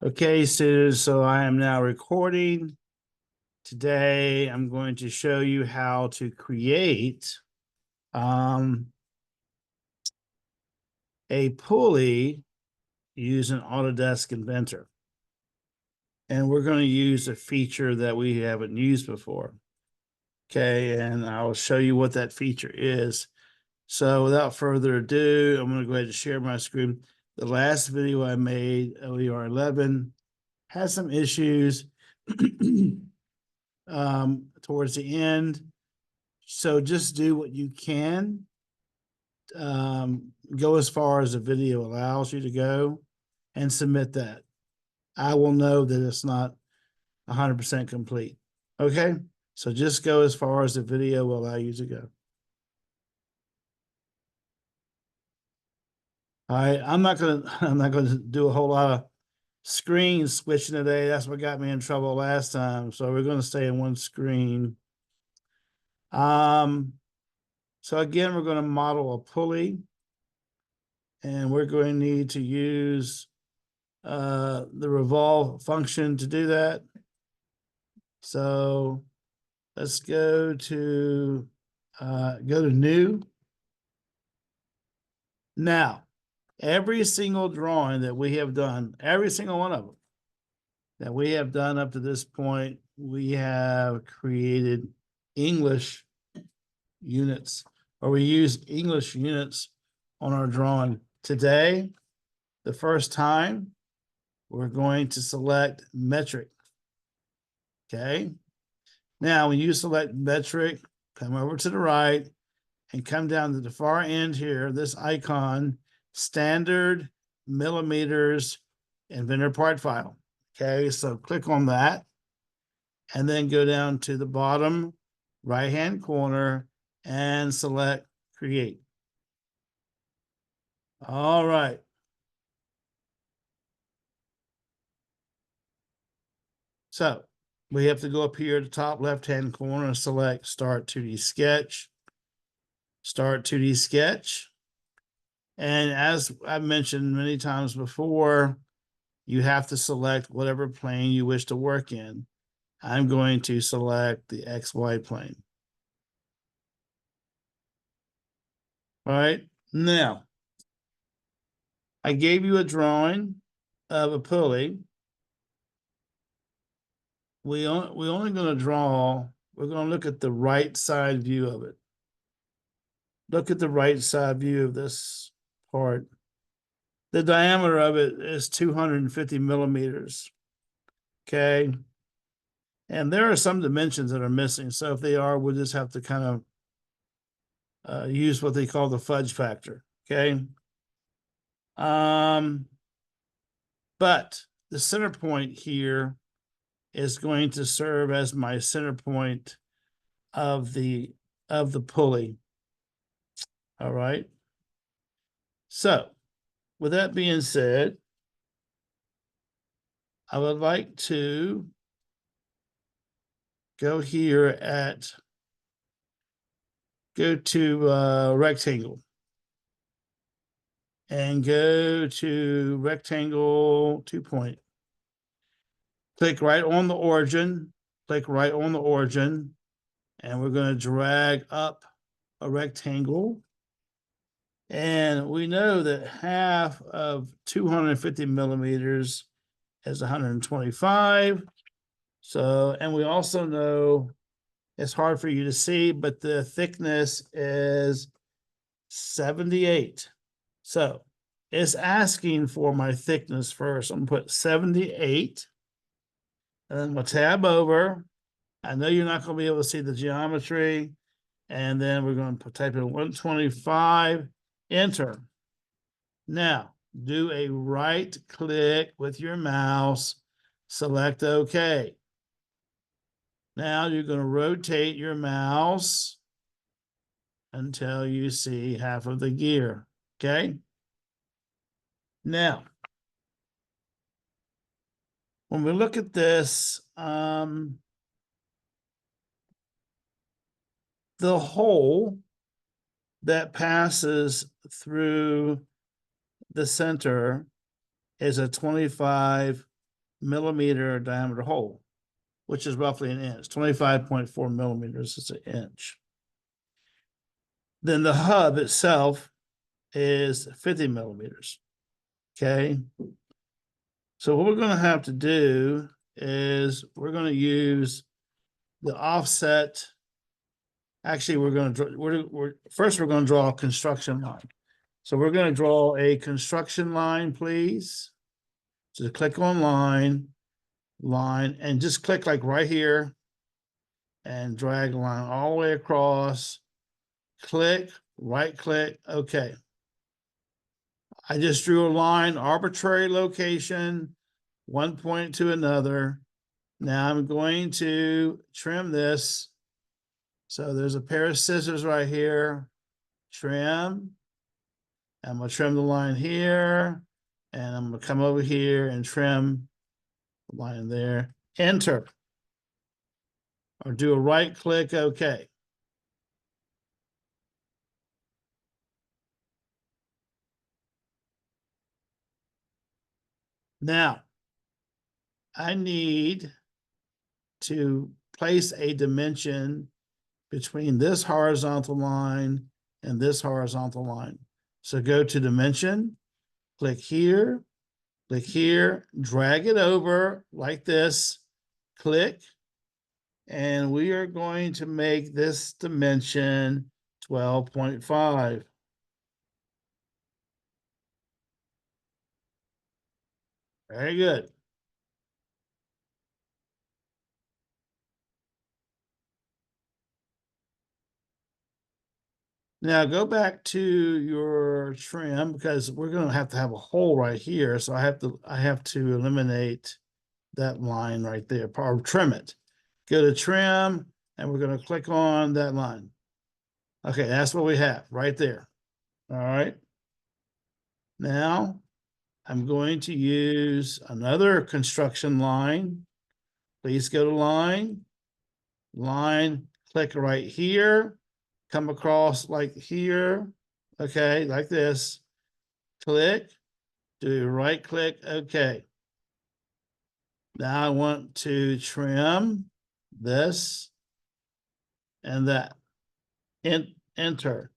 Okay, students, so I am now recording. Today, I'm going to show you how to create a pulley using Autodesk Inventor. And we're going to use a feature that we haven't used before. Okay, and I'll show you what that feature is. So without further ado, I'm going to go ahead and share my screen. The last video I made, OER11, has some issues towards the end. So just do what you can. Go as far as the video allows you to go and submit that. I will know that it's not 100% complete. Okay, so just go as far as the video will allow you to go. All right, I'm not gonna do a whole lot of screen switching today. That's what got me in trouble last time. So we're gonna stay in one screen. So again, we're going to model a pulley, and we're going to need to use the revolve function to do that. So let's go to new. Now, every single drawing that we have done, every single one of them that we have done up to this point, we have created English units, or we use English units on our drawing. Today, the first time, we're going to select metric. Okay. Now, when you select metric, come over to the right and come down to the far end here, this icon, standard millimeters Inventor part file. Okay, so click on that and then go down to the bottom right-hand corner and select create. All right. So we have to go up here to the top left-hand corner and select Start 2D Sketch. Start 2D Sketch. And as I've mentioned many times before, you have to select whatever plane you wish to work in. I'm going to select the XY plane. All right. Now, I gave you a drawing of a pulley. We're only going to draw, we're going to look at the right side view of it. Look at the right side view of this part. The diameter of it is 250 millimeters. Okay. And there are some dimensions that are missing. So if they are, we'll just have to kind of use what they call the fudge factor. Okay. But the center point here is going to serve as my center point of the pulley. All right. So with that being said, I would like to go here at, go to rectangle and go to rectangle 2-point. Click right on the origin, click right on the origin, and we're going to drag up a rectangle. And we know that half of 250 millimeters is 125. So, and we also know it's hard for you to see, but the thickness is 78. So it's asking for my thickness first. I'm going to put 78. And then we'll tab over. I know you're not going to be able to see the geometry. And then we're going to type in 125, enter. Now, do a right click with your mouse, select OK. Now you're going to rotate your mouse until you see half of the gear. Okay. Now, when we look at this, the hole that passes through the center is a 25 millimeter diameter hole, which is roughly an inch. 25.4 millimeters is an inch. Then the hub itself is 50 millimeters. Okay. So what we're going to have to do is we're going to use the offset. Actually, we're going to first we're going to draw a construction line. So we're going to draw a construction line, please. So click on line, and just click like right here and drag a line all the way across. Click, right click, okay. I just drew a line, arbitrary location, one point to another. Now I'm going to trim this. So there's a pair of scissors right here. Trim. I'm going to trim the line here. And I'm going to come over here and trim the line there. Enter. Or do a right click, okay. Now, I need to place a dimension between this horizontal line and this horizontal line. So go to dimension, click here, drag it over like this, click, and we are going to make this dimension 12.5. Very good. Now go back to your trim because we're going to have a hole right here. So I have to eliminate that line right there, or trim it. Go to trim, and we're going to click on that line. Okay, that's what we have right there. All right. Now I'm going to use another construction line. Please go to line, click right here, come across like here, okay, like this, click, do right click, okay. Now I want to trim this and that, enter,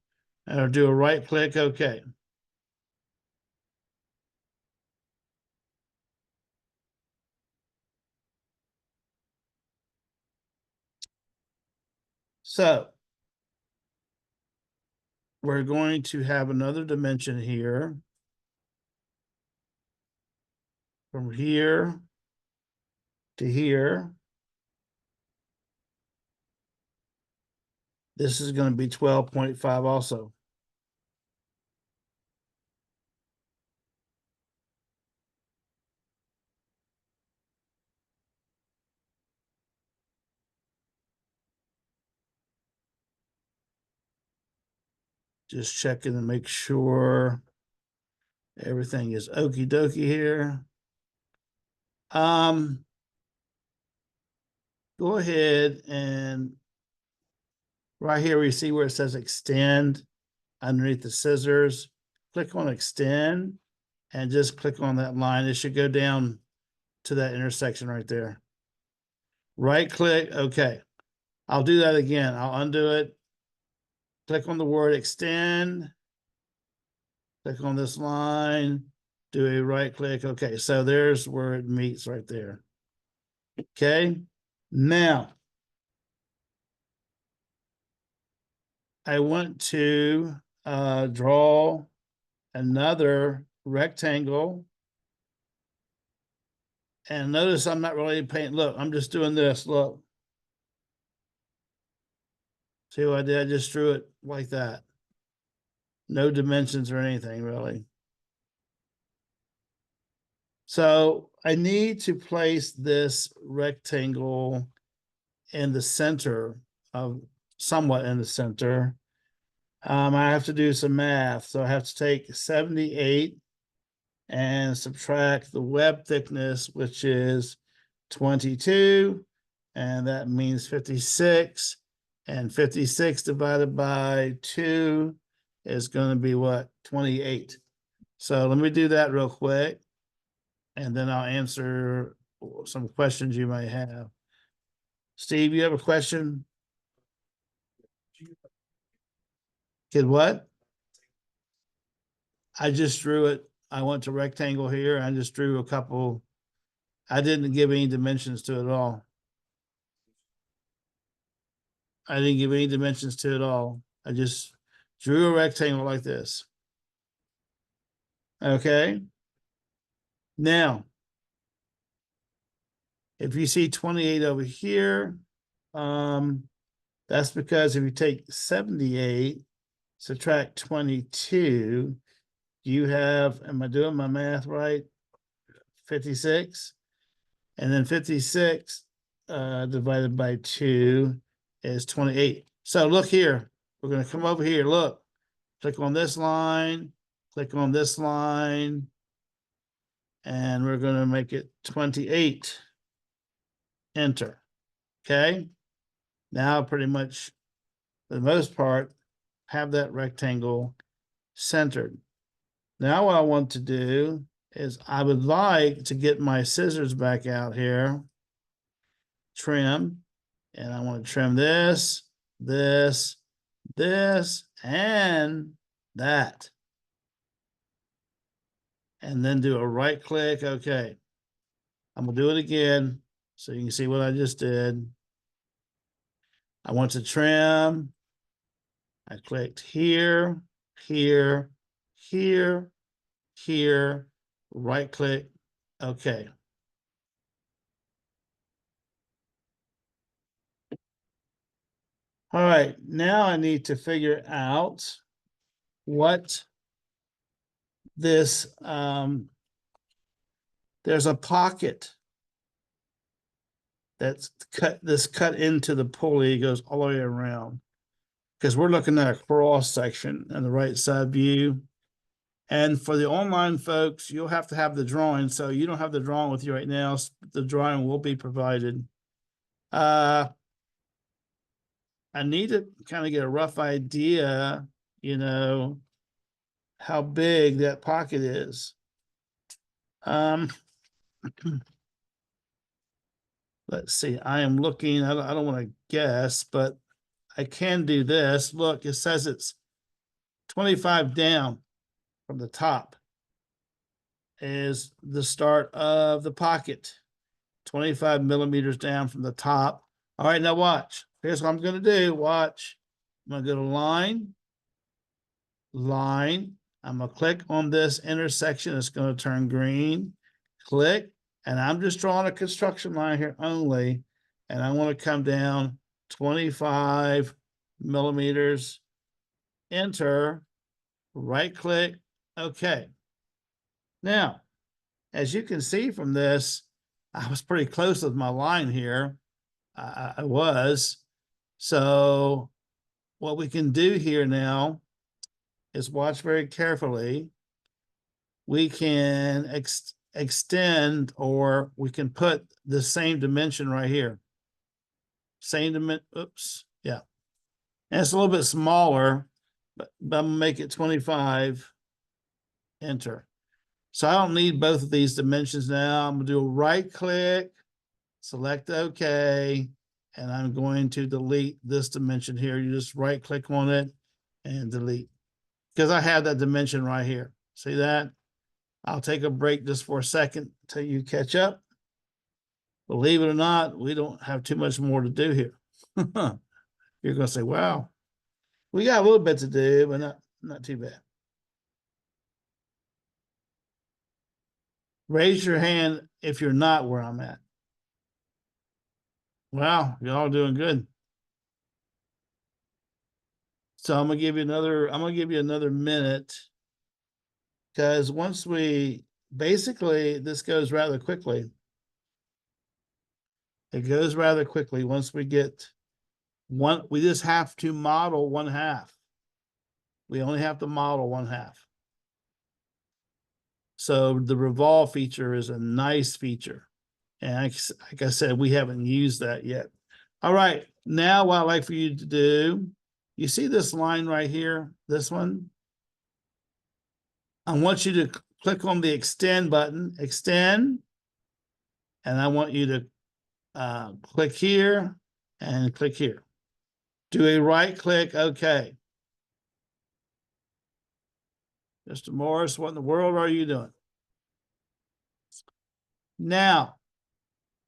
and I'll do a right click, okay. So we're going to have another dimension here. From here to here. This is going to be 12.5 also. Just checking to make sure everything is okie dokie here. Go ahead and right here, we see where it says extend underneath the scissors. Click on extend and just click on that line. It should go down to that intersection right there. Right click, okay. I'll do that again. I'll undo it. Click on the word extend. Click on this line, do a right click. Okay, so there's where it meets right there. Okay, now I want to draw another rectangle. And notice I'm not really painting. Look, I'm just doing this. Look. See what I did? I just drew it like that. No dimensions or anything, really. So I need to place this rectangle in the center of, somewhat in the center. I have to do some math. So I have to take 78 and subtract the web thickness, which is 22. And that means 56. And 56 divided by 2 is going to be what? 28. So let me do that real quick. And then I'll answer some questions you might have. Steve, you have a question? Kid, what? I just drew it. I went to rectangle here. I just drew a couple. I didn't give any dimensions to it at all. I didn't give any dimensions to it at all. I just drew a rectangle like this. Okay. Now, if you see 28 over here, that's because if you take 78, subtract 22, you have, am I doing my math right? 56. And then 56 divided by 2 is 28. So look here. We're going to come over here. Look. Click on this line. Click on this line. And we're going to make it 28. Enter. Okay. Now pretty much, for the most part, have that rectangle centered. Now what I want to do is I would like to get my scissors back out here, trim, and I want to trim this, this, this, and that. And then do a right click. Okay. I'm going to do it again so you can see what I just did. I want to trim. I clicked here, here, here, here, right click. Okay. All right, now I need to figure out what this, there's a pocket that's cut into the pulley, goes all the way around. Because we're looking at a cross section in the right side view. And for the online folks, you'll have to have the drawing. So you don't have the drawing with you right now. The drawing will be provided. I need to kind of get a rough idea, you know, how big that pocket is. Let's see. I am looking. I don't want to guess, but I can do this. Look, it says it's 25 down from the top is the start of the pocket. 25 millimeters down from the top. All right, now watch. Here's what I'm going to do. Watch. I'm going to go to line, line. I'm going to click on this intersection. It's going to turn green. Click. And I'm just drawing a construction line here only. And I want to come down 25 millimeters. Enter. Right click. Okay. Now, as you can see from this, I was pretty close with my line here. I was. So what we can do here now is watch very carefully. We can extend, or we can put the same dimension right here. Same dimension. Oops. Yeah. And it's a little bit smaller, but I'm going to make it 25. Enter. So I don't need both of these dimensions now. I'm going to do a right click, select OK, and I'm going to delete this dimension here. You just right click on it and delete, because I have that dimension right here. See that? I'll take a break just for a second until you catch up. Believe it or not, we don't have too much more to do here. You're going to say, wow, we got a little bit to do, but not too bad. Raise your hand if you're not where I'm at. Wow, you're all doing good. So I'm gonna give you another minute, because once basically this goes rather quickly. It goes rather quickly once we get one. We just have to model 1/2. We only have to model 1/2. So the revolve feature is a nice feature. And like I said, we haven't used that yet. All right, now what I'd like for you to do, you see this line right here, this one? I want you to click on the extend button, extend, And I want you to click here and click here. Do a right click, okay. Mr. Morris, what in the world are you doing? Now,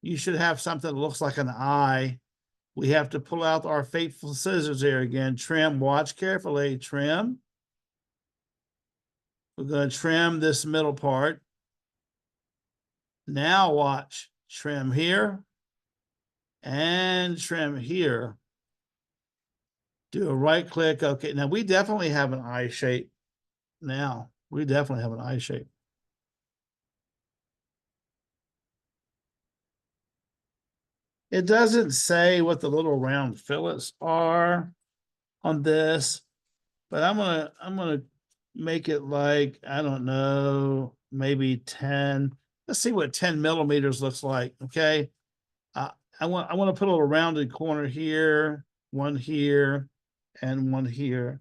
you should have something that looks like an eye. We have to pull out our fateful scissors here again. Trim, watch carefully, trim. We're going to trim this middle part. Now watch, trim here and trim here. Do a right click, okay. Now we definitely have an eye shape now. We definitely have an eye shape. It doesn't say what the little round fillets are on this, but I'm gonna make it like, I don't know, maybe 10. Let's see what 10 millimeters looks like. Okay. I want to put a little rounded corner here, one here, and one here.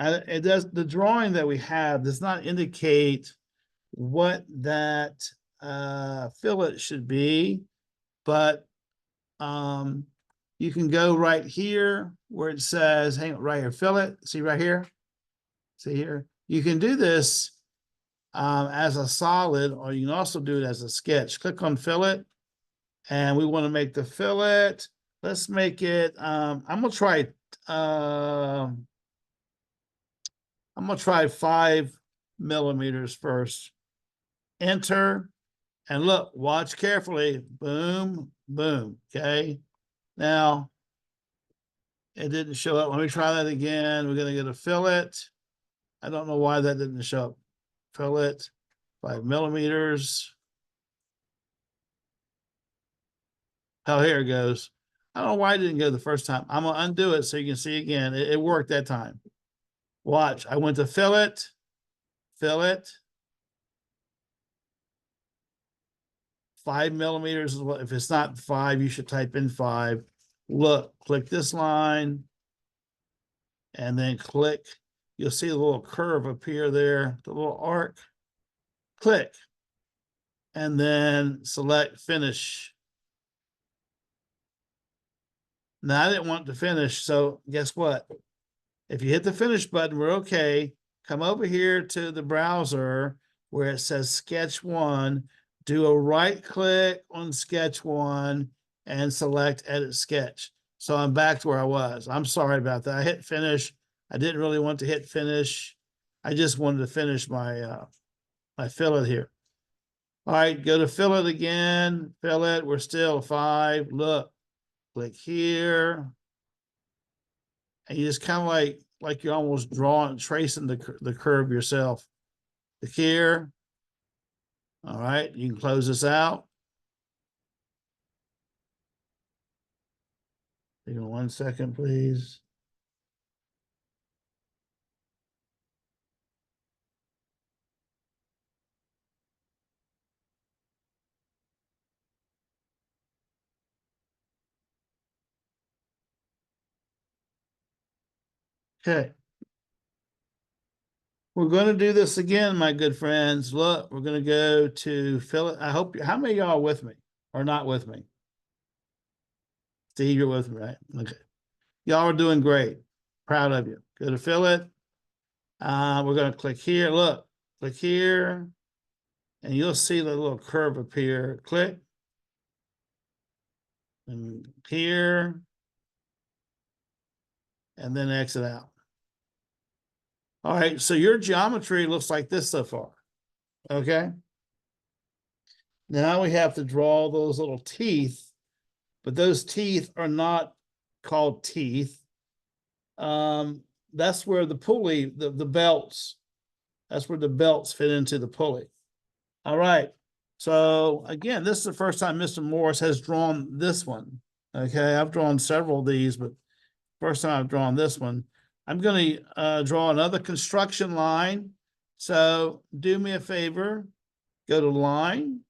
And it does, the drawing that we have does not indicate what that fillet should be, but you can go right here where it says, hang on, right here, fillet. See right here? See here? You can do this as a solid, or you can also do it as a sketch. Click on fillet, and we want to make the fillet. Let's make it, I'm gonna try 5 millimeters first. Enter, and look, watch carefully. Boom, boom, okay? Now, it didn't show up. Let me try that again. We're gonna get a fillet. I don't know why that didn't show up. Fillet, 5 millimeters. Oh, here it goes. I don't know why it didn't go the first time. I'm gonna undo it so you can see again. It worked that time. Watch, I went to fillet, fillet. 5 millimeters is what, if it's not 5, you should type in 5. Look, click this line and then click. You'll see the little curve appear there, the little arc. Click and then select finish. Now I didn't want to finish, so guess what? If you hit the finish button, we're okay. Come over here to the browser where it says Sketch 1. Do a right click on Sketch 1 and select Edit Sketch. So I'm back to where I was. I'm sorry about that. I hit finish. I didn't really want to hit finish. I just wanted to finish my my fillet here. All right, go to fillet again. Fillet, we're still 5. Look, click here. And you just kind of like you're almost drawing, tracing the curve yourself. Click here. All right, you can close this out. Hang on 1 second, please. Okay. We're going to do this again, my good friends. Look, we're going to go to fillet. I hope, how many of y'all are with me or not with me? Steve, you're with me, right? Okay. Y'all are doing great. Proud of you. Go to fillet. We're going to click here. Look, click here. And you'll see the little curve appear. Click. And here. And then exit out. All right, so your geometry looks like this so far. Okay. Now we have to draw those little teeth, but those teeth are not called teeth. That's where the pulley, the belts, that's where the belts fit into the pulley. All right. So again, this is the first time Mr. Morris has drawn this one. Okay, I've drawn several of these, but first time I've drawn this one. I'm going to draw another construction line. So do me a favor, go to line,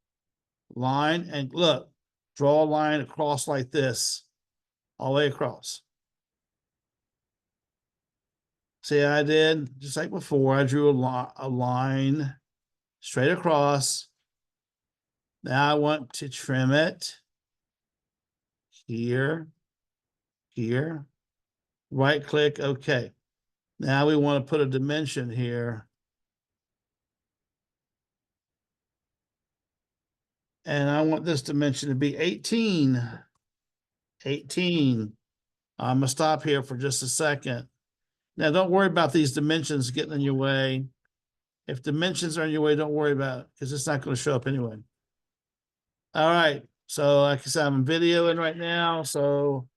and look, draw a line across like this, all the way across. See, I did just like before. I drew a line straight across. Now I want to trim it here, here, right click, okay. Now we want to put a dimension here. And I want this dimension to be 18. 18. I'm gonna stop here for just a second. Now don't worry about these dimensions getting in your way. If dimensions are in your way, don't worry about it because it's not going to show up anyway. All right. So like I said, I'm videoing right now. So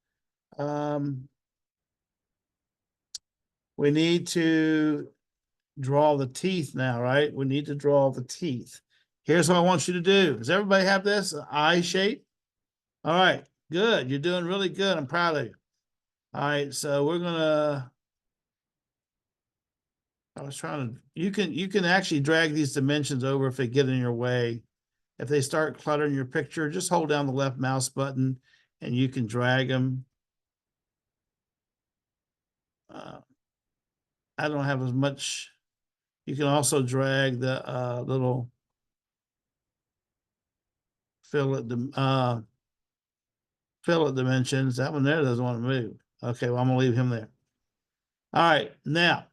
we need to draw the teeth now, right? We need to draw the teeth. Here's what I want you to do. Does everybody have this? An eye shape? All right, good. You're doing really good. I'm proud of you. All right, so we're gonna, I was trying to, you can actually drag these dimensions over if they get in your way. If they start cluttering your picture, just hold down the left mouse button and you can drag them. I don't have as much. You can also drag the little fillet dimensions. That one there doesn't want to move. Okay, well, I'm gonna leave him there. All right, now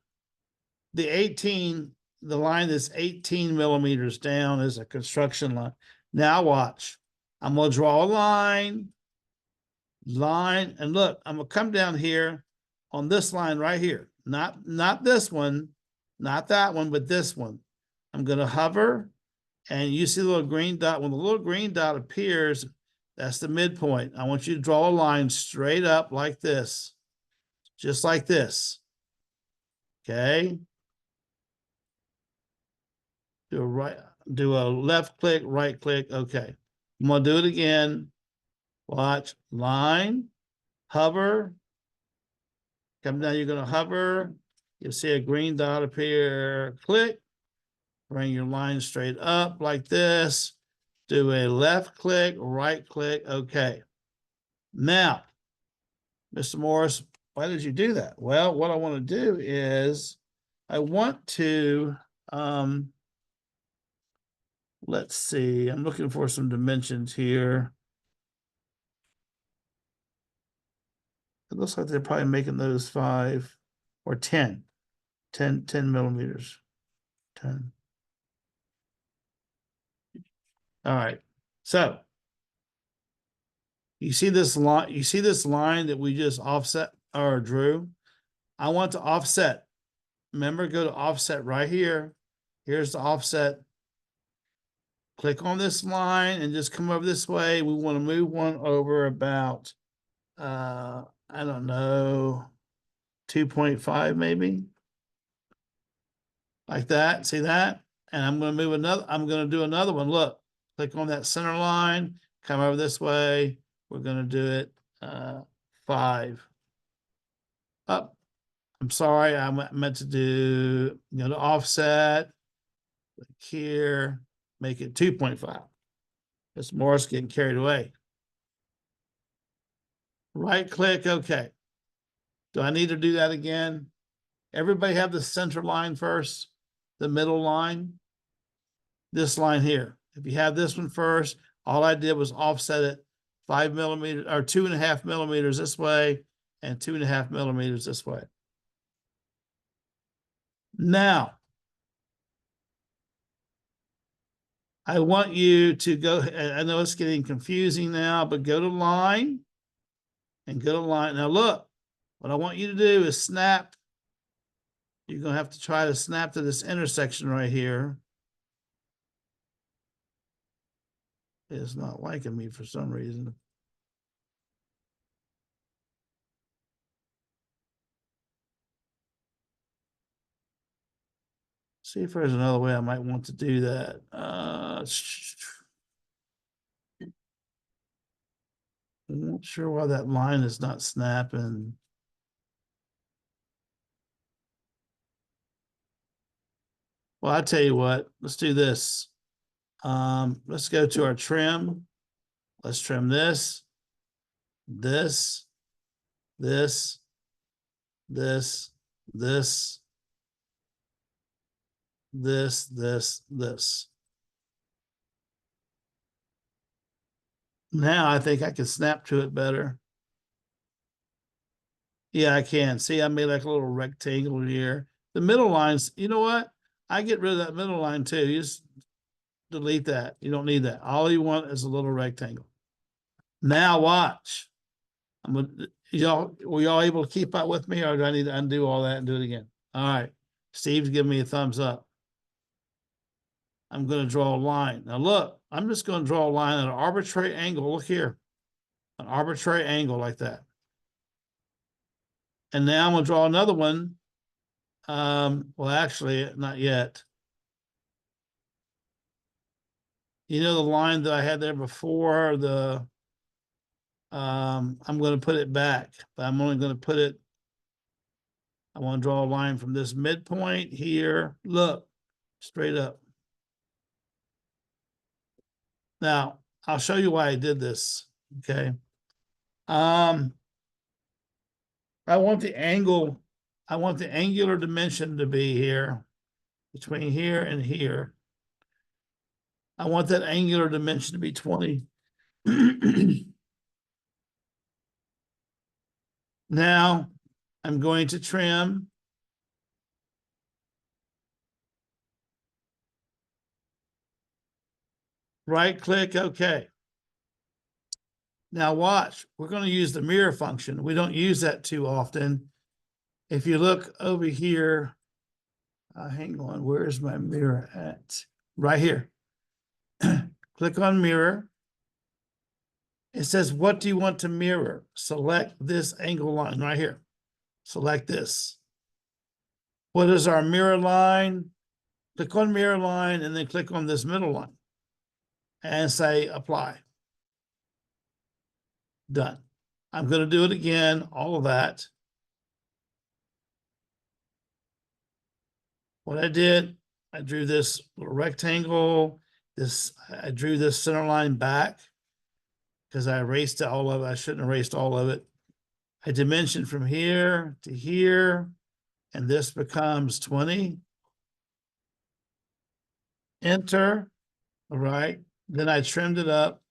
the 18, the line that's 18 millimeters down is a construction line. Now watch. I'm gonna draw a line, and look, I'm gonna come down here on this line right here. Not this one, not that one, but this one. I'm gonna hover, and you see the little green dot. When the little green dot appears, that's the midpoint. I want you to draw a line straight up like this, just like this. Okay. Do a left click, right click. Okay. I'm gonna do it again. Watch, line, hover. Come down, you're gonna hover. You'll see a green dot appear. Click. Bring your line straight up like this. Do a left click, right click. Okay. Now, Mr. Morris, why did you do that? Well, what I want to do is I want to, let's see, I'm looking for some dimensions here. It looks like they're probably making those 5 or 10 millimeters. 10. All right. So you see this line that we just offset or drew? I want to offset. Remember, go to offset right here. Here's the offset. Click on this line and just come over this way. We want to move one over about, I don't know, 2.5 maybe. Like that. See that? And I'm going to move another. I'm going to do another one. Look, click on that center line. Come over this way. We're going to do it 5. Up. I'm sorry. I meant to do, to offset. Click here. Make it 2.5. It's Morris getting carried away. Right click. Okay. Do I need to do that again? Everybody have the center line first, the middle line. This line here. If you have this one first, all I did was offset it 5 millimeters or 2.5 millimeters this way and 2.5 millimeters this way. Now, I want you to go, I know it's getting confusing now, but go to line and go to line. Now look, what I want you to do is snap. You're going to have to try to snap to this intersection right here. It's not liking me for some reason. See if there's another way I might want to do that. I'm not sure why that line is not snapping. Well, I tell you what, let's do this. Let's go to our trim. Let's trim this, this, this, this, this, this. Now I think I can snap to it better. Yeah, I can. See, I made like a little rectangle here. The middle lines, you know what? I get rid of that middle line too. You just delete that. You don't need that. All you want is a little rectangle. Now watch. Were y'all able to keep up with me, or do I need to undo all that and do it again? All right. Steve's giving me a thumbs up. I'm going to draw a line. Now look, I'm just going to draw a line at an arbitrary angle. Look here. An arbitrary angle like that. And now I'm going to draw another one. Well, actually, not yet. You know the line that I had there before, I'm going to put it back, but I'm only going to put it, I want to draw a line from this midpoint here. Look, straight up. Now, I'll show you why I did this, okay? I want the angle, I want the angular dimension to be here, between here and here. I want that angular dimension to be 20. Now, I'm going to trim. Right click, okay. Now watch, we're going to use the mirror function. We don't use that too often. If you look over here, hang on, where's my mirror at? Right here. Click on mirror. It says, what do you want to mirror? Select this angle line right here. Select this. What is our mirror line? Click on mirror line and then click on this middle line and say apply. Done. I'm going to do it again, all of that. What I did, I drew this little rectangle. I drew this center line back because I erased all of it. I shouldn't have erased all of it. I dimensioned from here to here, and this becomes 20. Enter, all right. Then I trimmed it up.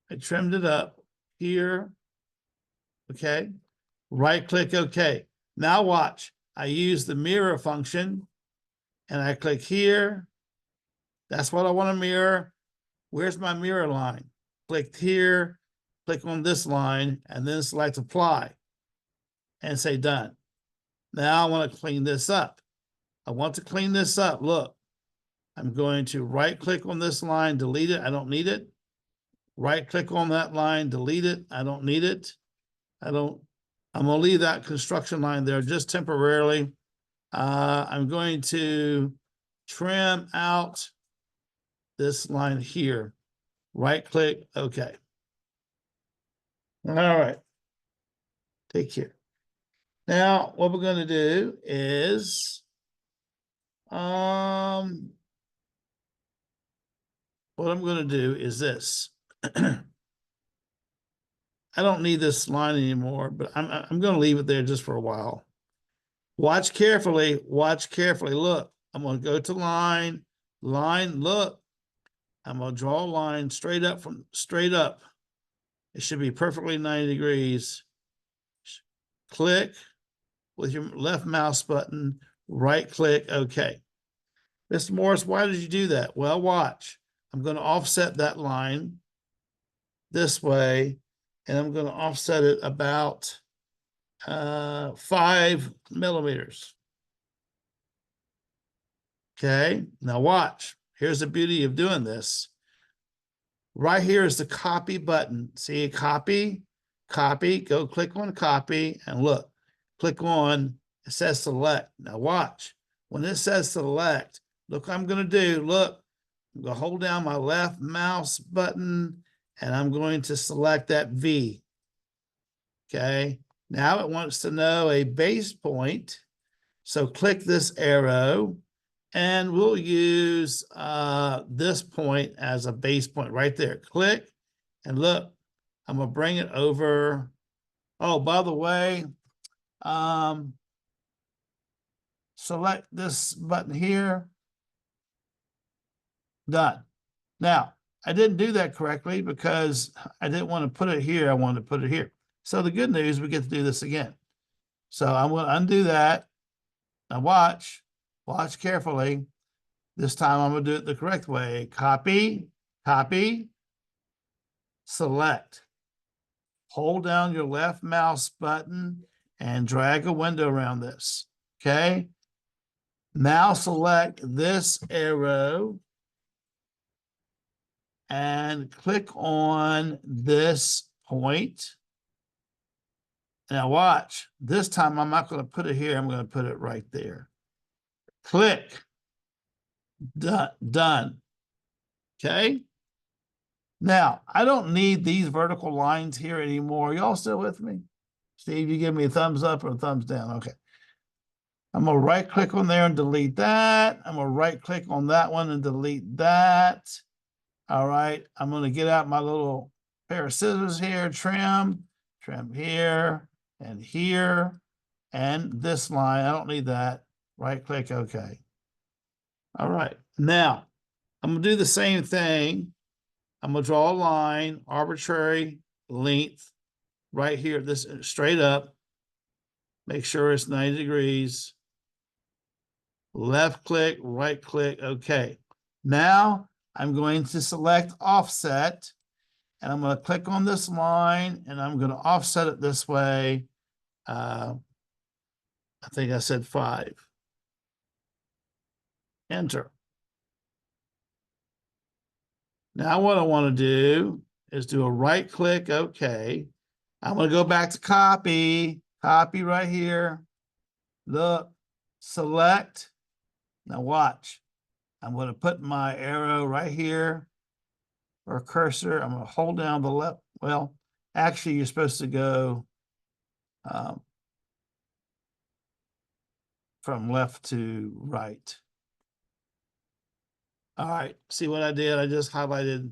I trimmed it up here, okay. Right click, okay. Now watch, I use the mirror function and I click here. That's what I want to mirror. Where's my mirror line? Click here, click on this line, and then select apply and say done. Now I want to clean this up. I want to clean this up. Look, I'm going to right click on this line, delete it. I don't need it. Right click on that line, delete it. I don't need it. I'm going to leave that construction line there just temporarily. I'm going to trim out this line here. Right click, okay. All right. Take care. Now, what we're going to do is, what I'm going to do is this. I don't need this line anymore, but I'm going to leave it there just for a while. Watch carefully. Watch carefully. Look, I'm going to go to line. Look. I'm going to draw a line straight up from straight up. It should be perfectly 90 degrees. Click with your left mouse button, right click, okay. Mr. Morris, why did you do that? Well, watch. I'm going to offset that line this way, and I'm going to offset it about 5 millimeters. Okay, now watch. Here's the beauty of doing this. Right here is the copy button. See, copy, go click on copy, and look, click on, it says select. Now watch. When it says select, look what I'm going to do. Look, I'm going to hold down my left mouse button, and I'm going to select that V. Okay, now it wants to know a base point. So click this arrow, and we'll use this point as a base point right there. Click, and look, I'm going to bring it over. Oh, by the way, so select this button here. Done. Now, I didn't do that correctly because I didn't want to put it here. I wanted to put it here. So the good news, we get to do this again. So I'm going to undo that. Now watch carefully. This time I'm going to do it the correct way. Copy, select. Hold down your left mouse button and drag a window around this. Okay. Now select this arrow and click on this point. Now watch. This time I'm not going to put it here. I'm going to put it right there. Click. Done. Okay. Now, I don't need these vertical lines here anymore. Y'all still with me? Steve, you give me a thumbs up or a thumbs down. Okay. I'm going to right click on there and delete that. I'm going to right click on that one and delete that. All right. I'm going to get out my little pair of scissors here, trim here and here and this line. I don't need that. Right click. Okay. All right. Now, I'm going to do the same thing. I'm going to draw a line, arbitrary length, right here, this straight up. Make sure it's 90 degrees. Left click, right click, okay. Now I'm going to select offset, and I'm going to click on this line, and I'm going to offset it this way. I think I said 5. Enter. Now what I want to do is do a right click, okay. I'm going to go back to copy right here. Look, select. Now watch. I'm going to put my arrow right here or cursor. I'm going to hold down the left. Well, actually, you're supposed to go from left to right. All right. See what I did? I just highlighted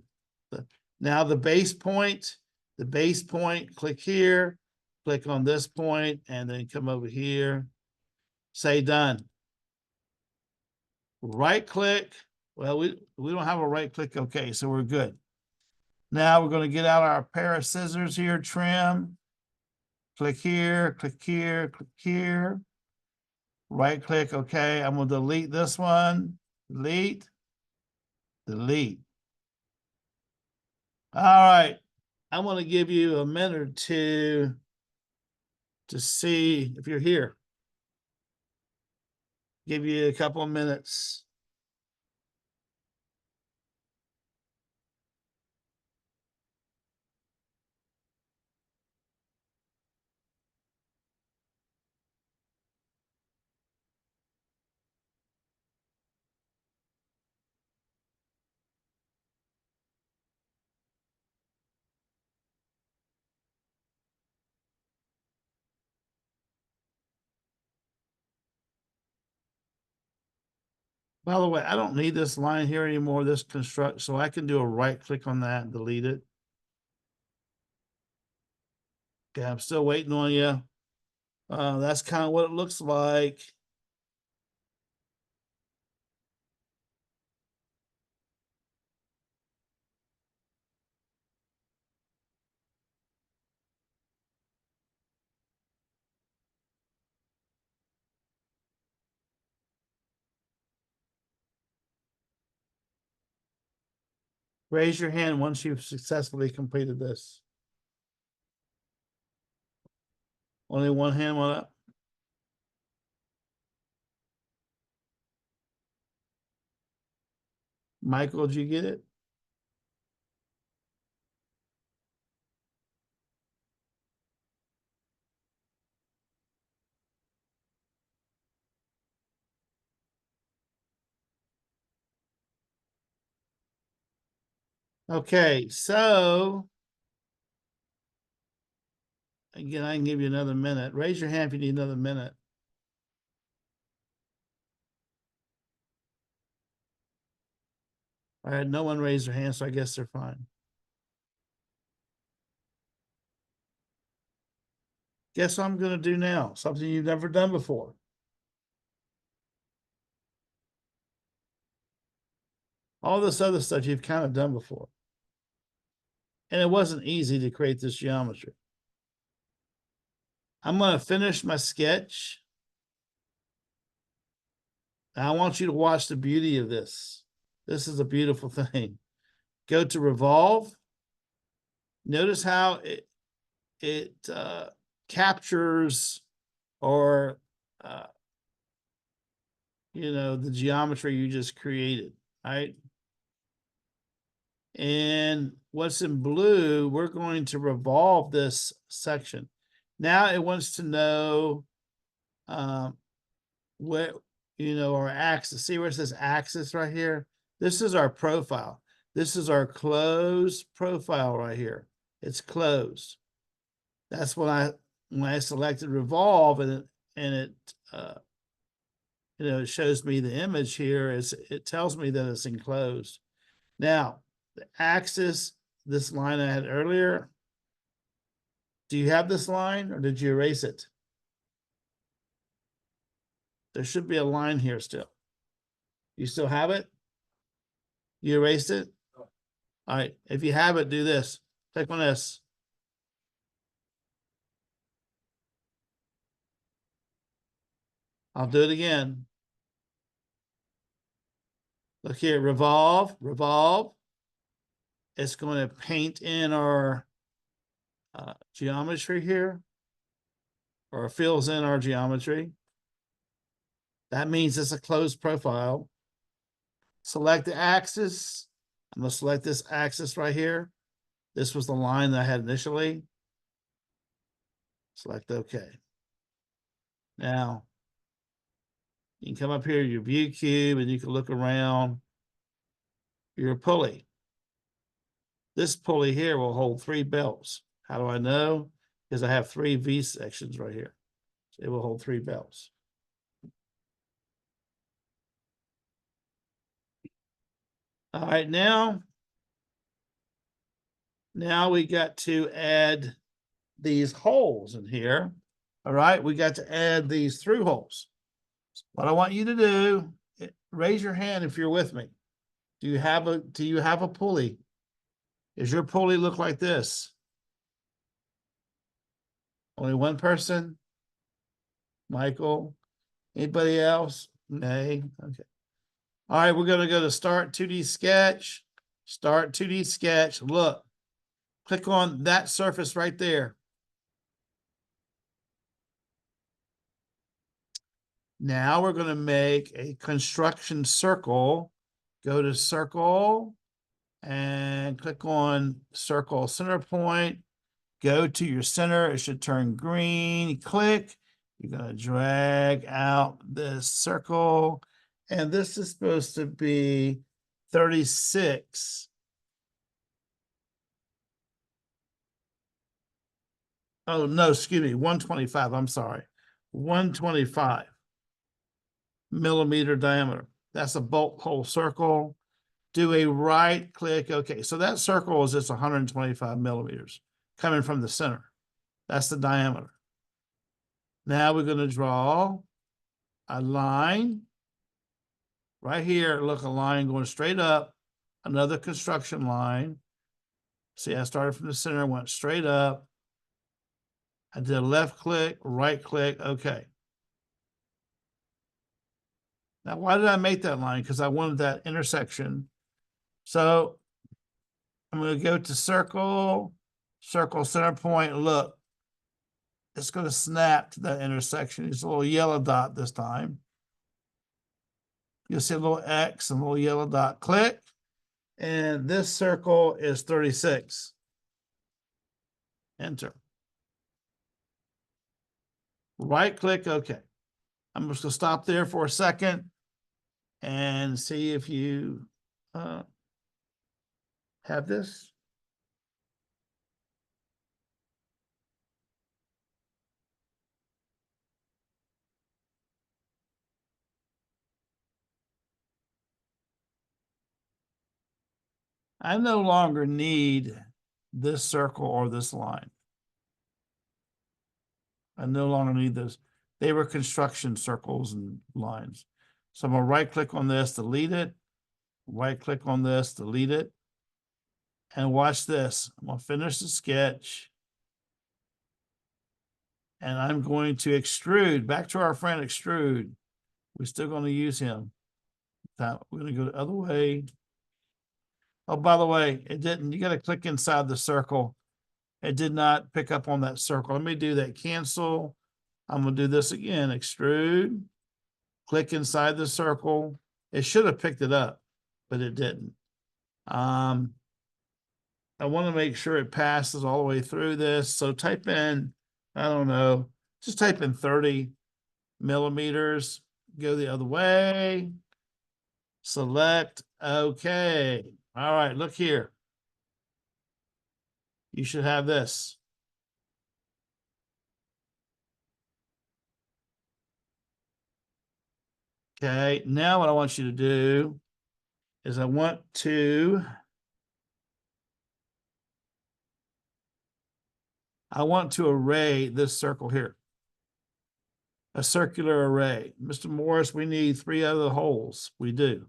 now the base point. The base point, click here, click on this point, and then come over here. Say done. Right click. Well, we don't have a right click. Okay, so we're good. Now we're going to get out our pair of scissors here, trim. Click here, click here, click here. Right click, okay. I'm going to delete this one. Delete. All right. I'm going to give you a minute or two to see if you're here. Give you a couple of minutes. By the way, I don't need this line here anymore, this construct, so I can do a right click on that and delete it. Okay, I'm still waiting on you. That's kind of what it looks like. Raise your hand once you've successfully completed this. Only one hand went up. Michael, did you get it? Okay, so again, I can give you another minute. Raise your hand if you need another minute. All right, no one raised their hand, so I guess they're fine. Guess what I'm going to do now? Something you've never done before. All this other stuff you've kind of done before. And it wasn't easy to create this geometry. I'm going to finish my sketch. I want you to watch the beauty of this. This is a beautiful thing. Go to revolve. Notice how it captures or the geometry you just created, right? And what's in blue, we're going to revolve this section. Now it wants to know what, our axis. See where it says axis right here? This is our profile. This is our closed profile right here. It's closed. That's when I selected revolve and it it shows me the image here. It tells me that it's enclosed. Now, the axis, this line I had earlier, do you have this line or did you erase it? There should be a line here still. You still have it? You erased it? All right, if you have it, do this. Click on this. I'll do it again. Look here, revolve, revolve. It's going to paint in our geometry here, or fills in our geometry. That means it's a closed profile. Select the axis. I'm going to select this axis right here. This was the line that I had initially. Select OK. Now, you can come up here to your view cube and you can look around your pulley. This pulley here will hold 3 belts. How do I know? Because I have 3 V sections right here. So it will hold 3 belts. All right, now we got to add these holes in here. All right, we got to add these through holes. What I want you to do, raise your hand if you're with me. Do you have a pulley? Does your pulley look like this? Only one person? Michael? Anybody else? Nay. Okay. All right, we're going to go to Start 2D Sketch. Start 2D Sketch. Look, click on that surface right there. Now we're going to make a construction circle. Go to Circle and click on Circle Center Point. Go to your center. It should turn green. Click. You're going to drag out this circle. And this is supposed to be 36. Oh, no, excuse me, 125. I'm sorry. 125 millimeter diameter. That's a bolt hole circle. Do a right click. Okay, so that circle is just 125 millimeters coming from the center. That's the diameter. Now we're going to draw a line right here. Look, a line going straight up, another construction line. See, I started from the center, went straight up. I did a left click, right click. Okay. Now, why did I make that line? Because I wanted that intersection. So I'm going to go to circle, circle center point. Look, it's going to snap to that intersection. It's a little yellow dot this time. You'll see a little X and a little yellow dot. Click. And this circle is 36. Enter. Right click. Okay. I'm just going to stop there for a second and see if you have this. I no longer need this circle or this line. I no longer need those. They were construction circles and lines. So I'm going to right click on this, delete it. right click on this, delete it. And watch this. I'm gonna finish the sketch. And I'm going to extrude, back to our friend extrude. We're still gonna use him. We're gonna go the other way. Oh, by the way, it didn't, you gotta click inside the circle. It did not pick up on that circle. Let me do that, cancel. I'm gonna do this again, extrude, click inside the circle. It should have picked it up, but it didn't. I wanna make sure it passes all the way through this. So type in, I don't know, just type in 30 millimeters, go the other way, select, okay. All right, look here. You should have this. Okay, now what I want you to do is I want to array this circle here. A circular array. Mr. Morris, we need 3 other holes. We do.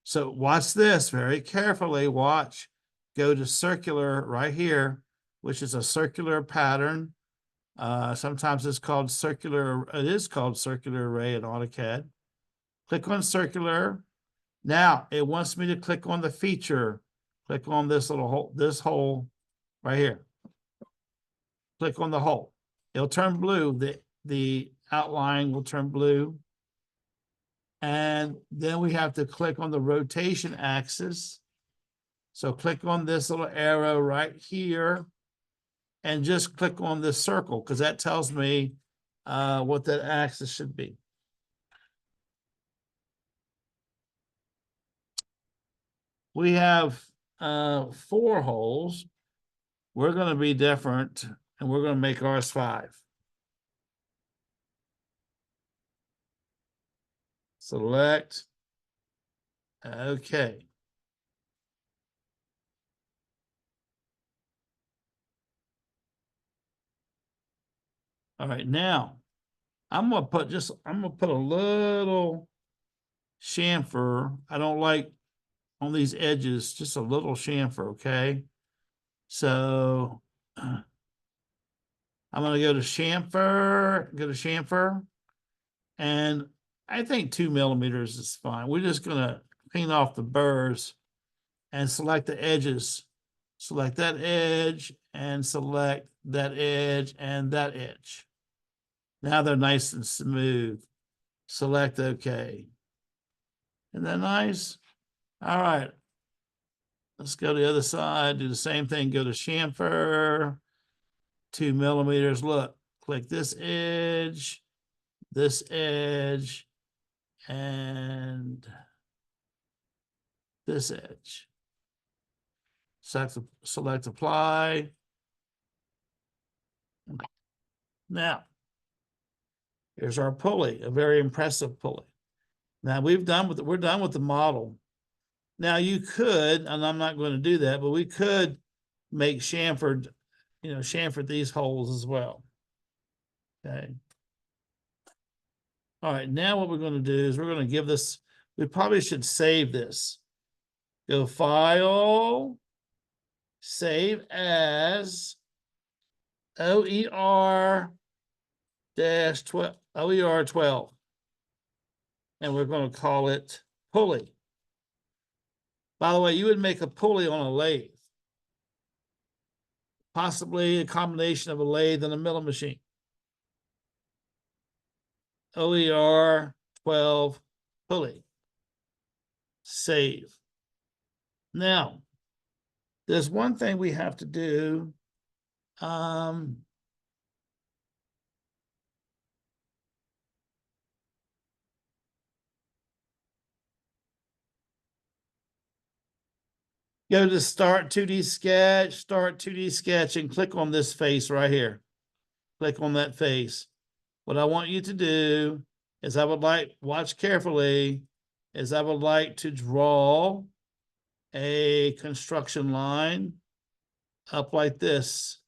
So watch this very carefully. Watch. Go to circular right here, which is a circular pattern. Sometimes it's called circular. It is called circular array in AutoCAD. Click on circular. Now it wants me to click on the feature. Click on this little hole, this hole right here. Click on the hole. It'll turn blue. The outline will turn blue. And then we have to click on the rotation axis. So click on this little arrow right here and just click on this circle because that tells me what that axis should be. We have 4 holes. We're going to be different and we're going to make ours 5. Select. Okay. All right, now I'm gonna put a little chamfer. I don't like on these edges, just a little chamfer, okay? So I'm gonna go to chamfer, and I think 2 millimeters is fine. We're just gonna clean off the burrs and select the edges. Select that edge and select that edge and that edge. Now they're nice and smooth. Select OK. Isn't that nice? All right. Let's go to the other side. Do the same thing. Go to chamfer. 2 millimeters. Look, click this edge, and this edge. Select apply. Now, here's our pulley, a very impressive pulley. Now we're done with the model. Now you could, and I'm not going to do that, but we could make chamfered, chamfer these holes as well. Okay. All right, now what we're going to do is we're going to give this, we probably should save this. Go File, Save As, OER12. And we're going to call it Pulley. By the way, you would make a pulley on a lathe. Possibly a combination of a lathe and a milling machine. OER12 pulley. Save. Now, there's one thing we have to do. Go to Start 2D Sketch, and click on this face right here. Click on that face. What I want you to do is watch carefully, is I would like to draw a construction line up like this.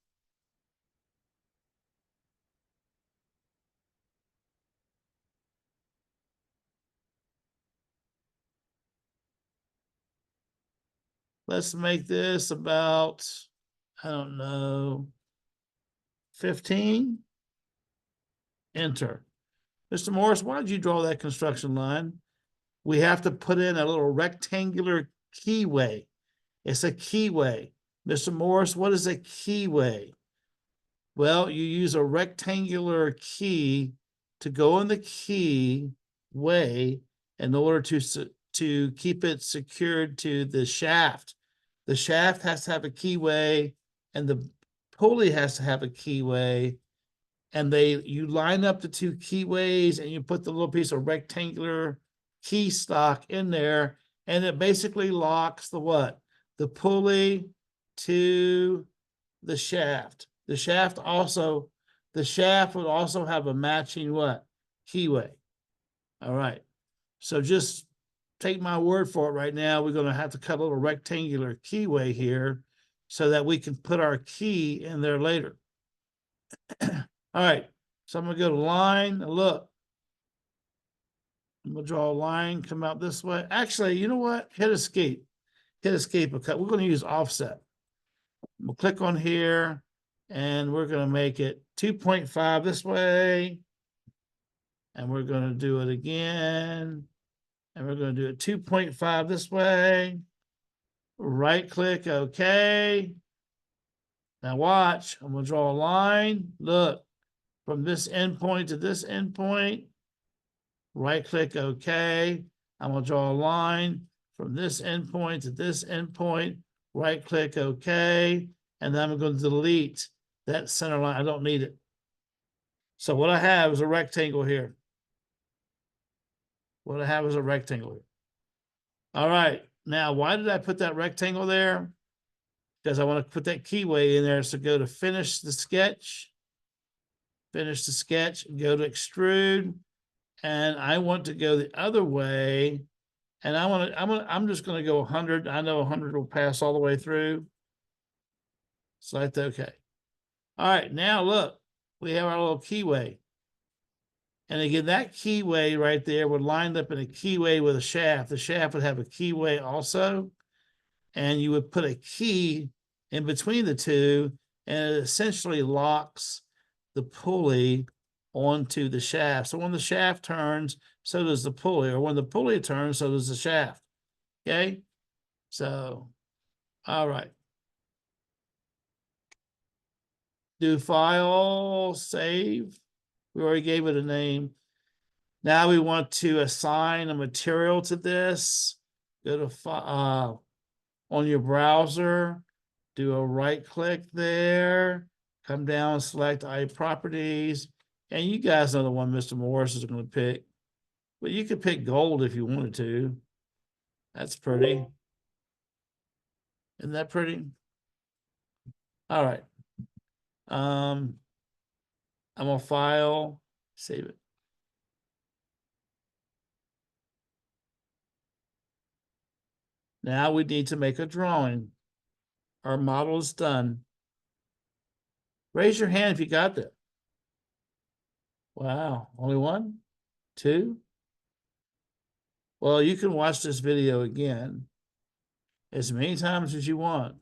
let's make this about, I don't know, 15. Enter. Mr. Morris, why did you draw that construction line? We have to put in a little rectangular keyway. It's a keyway. Mr. Morris, what is a keyway? Well, you use a rectangular key to go in the key way in order to keep it secured to the shaft. The shaft has to have a keyway, and the pulley has to have a keyway. And you line up the two keyways, and you put the little piece of rectangular key stock in there, and it basically locks the what? The pulley to the shaft. The shaft would also have a matching what? Keyway. All right. So just take my word for it right now. We're going to have to cut a little rectangular keyway here so that we can put our key in there later. All right. So I'm going to go to line and look. I'm going to draw a line, come out this way. Actually, you know what? Hit escape. Hit escape. We're going to use offset. We'll click on here, and we're going to make it 2.5 this way. And we're going to do it again. And we're going to do it 2.5 this way. Right click, okay. Now watch, I'm going to draw a line. Look, from this endpoint to this endpoint. Right click, okay. I'm going to draw a line from this endpoint to this endpoint. Right click, okay. And then I'm going to delete that center line. I don't need it. So what I have is a rectangle here. What I have is a rectangle here. All right. Now, why did I put that rectangle there? Because I want to put that keyway in there. So go to finish the sketch. Finish the sketch. Go to extrude. And I want to go the other way. And I'm just going to go 100. I know 100 will pass all the way through. Select OK. All right. Now look, we have our little keyway. And again, that keyway right there would line up in a keyway with a shaft. The shaft would have a keyway also. And you would put a key in between the two, and it essentially locks the pulley onto the shaft. So when the shaft turns, so does the pulley. Or when the pulley turns, so does the shaft. Okay? So, all right. Do file, save. We already gave it a name. Now we want to assign a material to this. Go to on your browser, do a right click there, come down, select iProperties, and you guys know the one Mr. Morris is going to pick. But you could pick gold if you wanted to. That's pretty. Isn't that pretty? All right. I'm gonna file, save it. Now we need to make a drawing. Our model is done. Raise your hand if you got that. Wow, only one? Two? Well, you can watch this video again as many times as you want.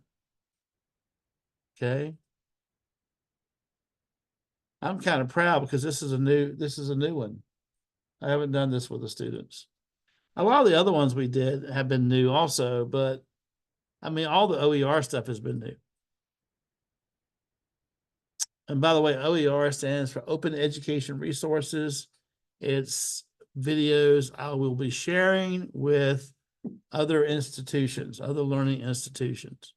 Okay. I'm kind of proud because this is a new one. I haven't done this with the students. A lot of the other ones we did have been new also, but I mean, all the OER stuff has been new. And by the way, OER stands for Open Education Resources. It's videos I will be sharing with other institutions, other learning institutions.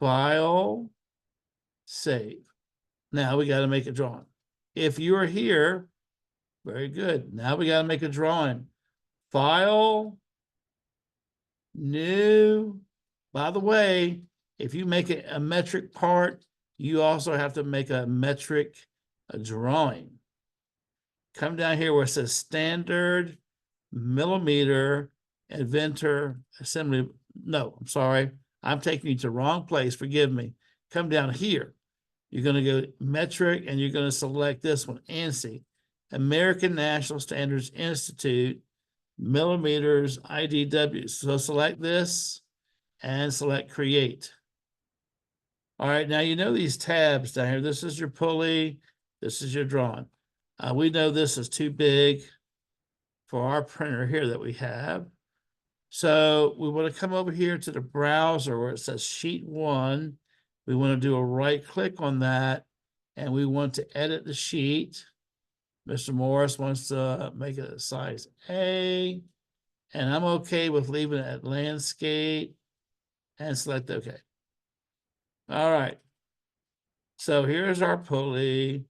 File, save. Now we got to make a drawing. If you are here, very good. Now we got to make a drawing. File, new. By the way, if you make it a metric part, you also have to make a metric drawing. Come down here where it says standard, millimeter, Inventor, assembly. No, I'm sorry. I'm taking you to the wrong place. Forgive me. Come down here. You're going to go metric, and you're going to select this one, ANSI, American National Standards Institute. millimeters IDW. So select this and select create. All right, now you know these tabs down here. This is your pulley. This is your drawing. We know this is too big for our printer here that we have. So we want to come over here to the browser where it says sheet 1. We want to do a right click on that and we want to edit the sheet. Mr. Morris wants to make it a size A, and I'm okay with leaving it at landscape and select OK. All right. So here's our pulley.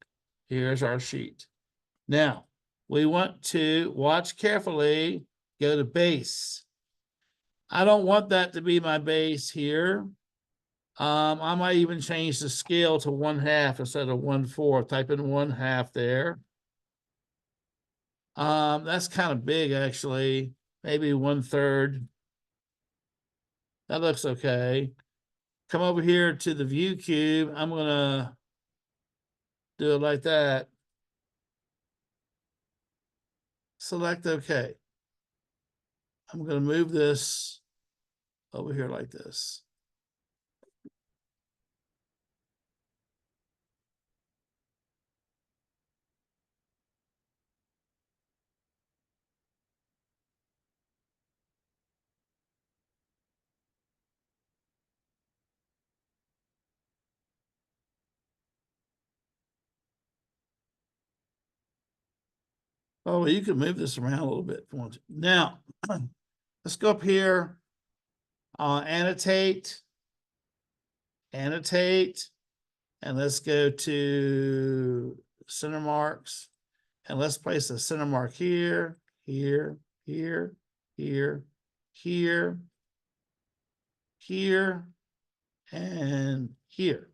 Here's our sheet. Now we want to watch carefully, go to base. I don't want that to be my base here. I might even change the scale to 1/2 instead of 1/4. Type in 1/2 there. That's kind of big actually. Maybe 1/3. That looks okay. Come over here to the view cube. I'm gonna do it like that. Select OK. I'm gonna move this over here like this. Oh, well, you can move this around a little bit if you want to. Now, let's go up here, annotate, and let's go to center marks, and let's place a center mark here, here, here, here, here, here, and here.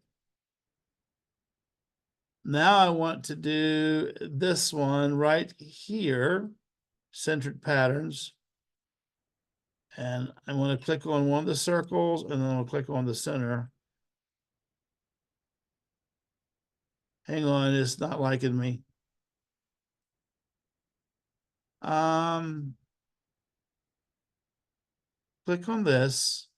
Now I want to do this one right here, centered patterns. And I'm going to click on one of the circles and then I'll click on the center. Hang on, it's not liking me. Click on this.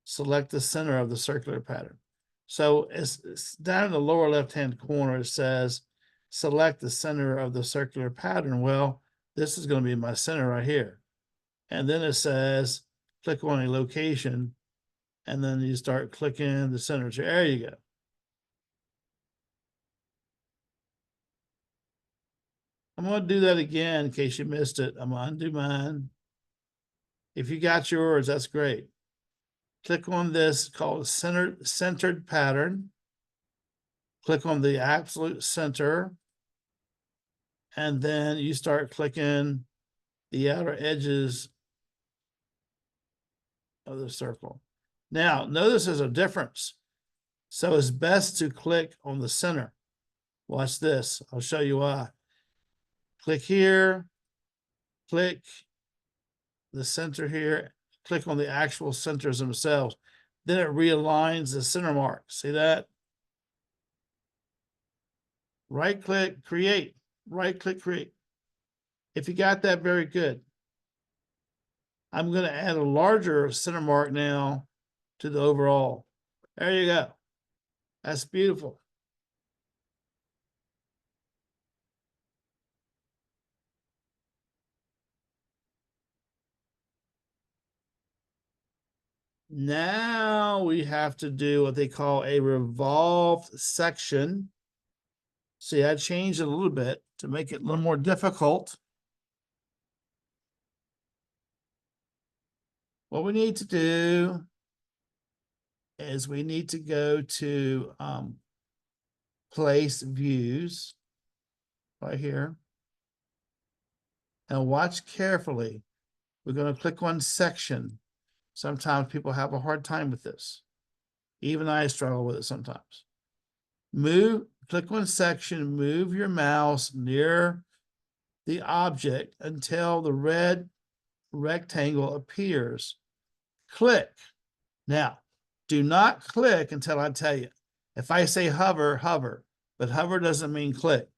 Select the center of the circular pattern. So it's down in the lower left-hand corner, it says, select the center of the circular pattern. Well, this is going to be my center right here. And then it says, click on a location, and then you start clicking the center. There you go. I'm going to do that again in case you missed it. I'm going to undo mine. If you got yours, that's great. Click on this called centered pattern. Click on the absolute center. And then you start clicking the outer edges of the circle. Now, notice there's a difference. So it's best to click on the center. Watch this. I'll show you why. Click here. Click the center here. Click on the actual centers themselves. Then it realigns the center mark. See that? Right click, create. Right click, create. If you got that, very good. I'm going to add a larger center mark now to the overall. There you go. That's beautiful. Now we have to do what they call a revolved section. See, I changed it a little bit to make it a little more difficult. What we need to do is we need to go to place views right here. And watch carefully. We're going to click on section. Sometimes people have a hard time with this. Even I struggle with it sometimes. Click on section, move your mouse near the object until the red rectangle appears. Click. Now, do not click until I tell you. If I say hover, hover. But hover doesn't mean click.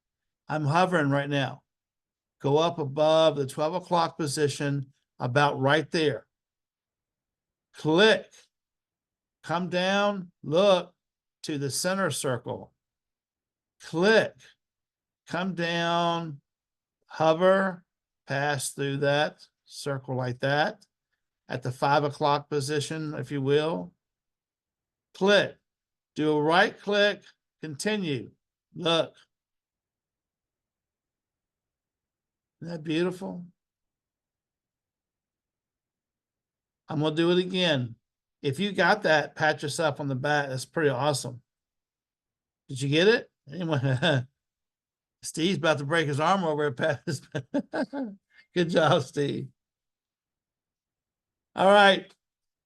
I'm hovering right now. go up above the 12 o'clock position, about right there. Click, come down, look to the center circle. Click, come down, hover, pass through that circle like that at the 5 o'clock position, if you will. Click, do a right click, continue. Look. Isn't that beautiful? I'm going to do it again. If you got that, pat yourself on the back. That's pretty awesome. Did you get it? Anyone? Steve's about to break his arm over at Pat. Good job, Steve. All right.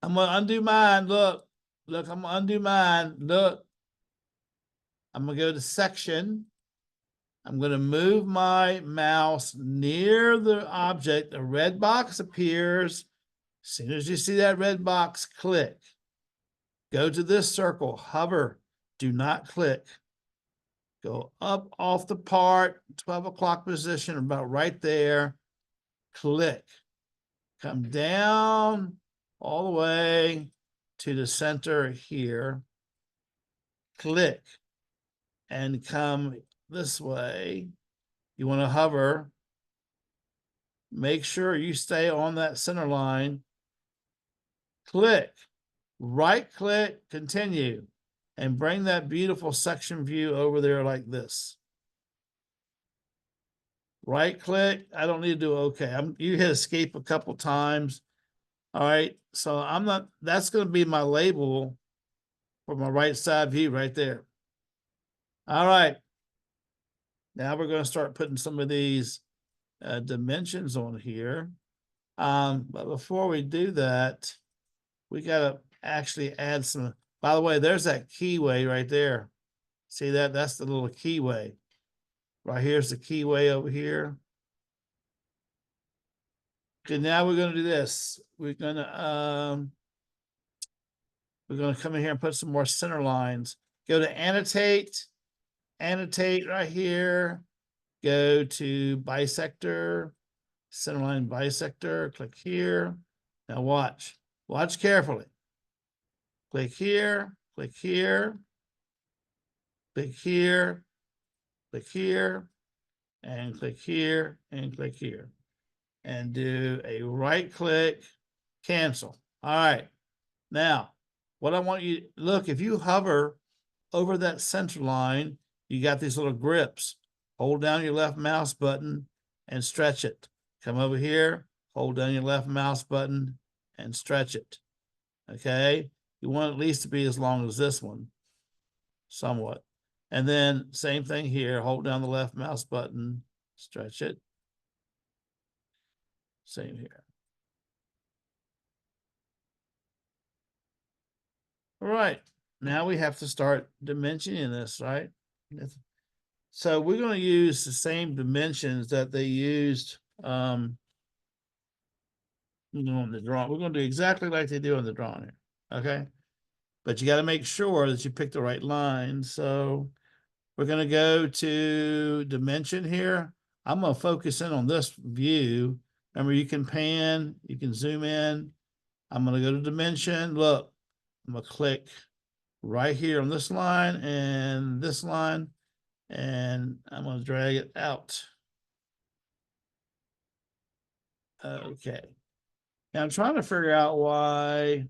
I'm going to undo mine. Look, I'm going to undo mine. Look. I'm going to go to section. I'm going to move my mouse near the object. A red box appears. As soon as you see that red box, click. Go to this circle, hover, do not click. Go up off the part, 12 o'clock position, about right there. Click. Come down all the way to the center here. Click. And come this way. You want to hover. Make sure you stay on that center line. Click. Right click, continue, and bring that beautiful section view over there like this. Right click, I don't need to do okay. You hit escape a couple times. All right, so that's going to be my label for my right side view right there. All right, now we're going to start putting some of these dimensions on here. But before we do that, we got to actually add some. By the way, there's that keyway right there. See that? That's the little keyway. Right here's the keyway over here. Okay, now we're going to do this. We're going to come in here and put some more center lines. Go to annotate right here. Go to bisector, centerline bisector. Click here. Now watch carefully. Click here, click here, click here, click here, and click here, and click here. And do a right click, cancel. All right. Now, what I want you, look, if you hover over that center line, you got these little grips. Hold down your left mouse button and stretch it. Come over here, hold down your left mouse button and stretch it. Okay. You want at least to be as long as this one, somewhat. And then same thing here, hold down the left mouse button, stretch it. Same here. All right, now we have to start dimensioning this, right? So we're going to use the same dimensions that they used on the drawing. We're going to do exactly like they do on the drawing here. Okay, but you got to make sure that you pick the right line. So we're going to go to dimension here. I'm going to focus in on this view. Remember, you can pan, you can zoom in. I'm going to go to dimension. Look, I'm going to click right here on this line and this line, and I'm going to drag it out. Okay. Now I'm trying to figure out why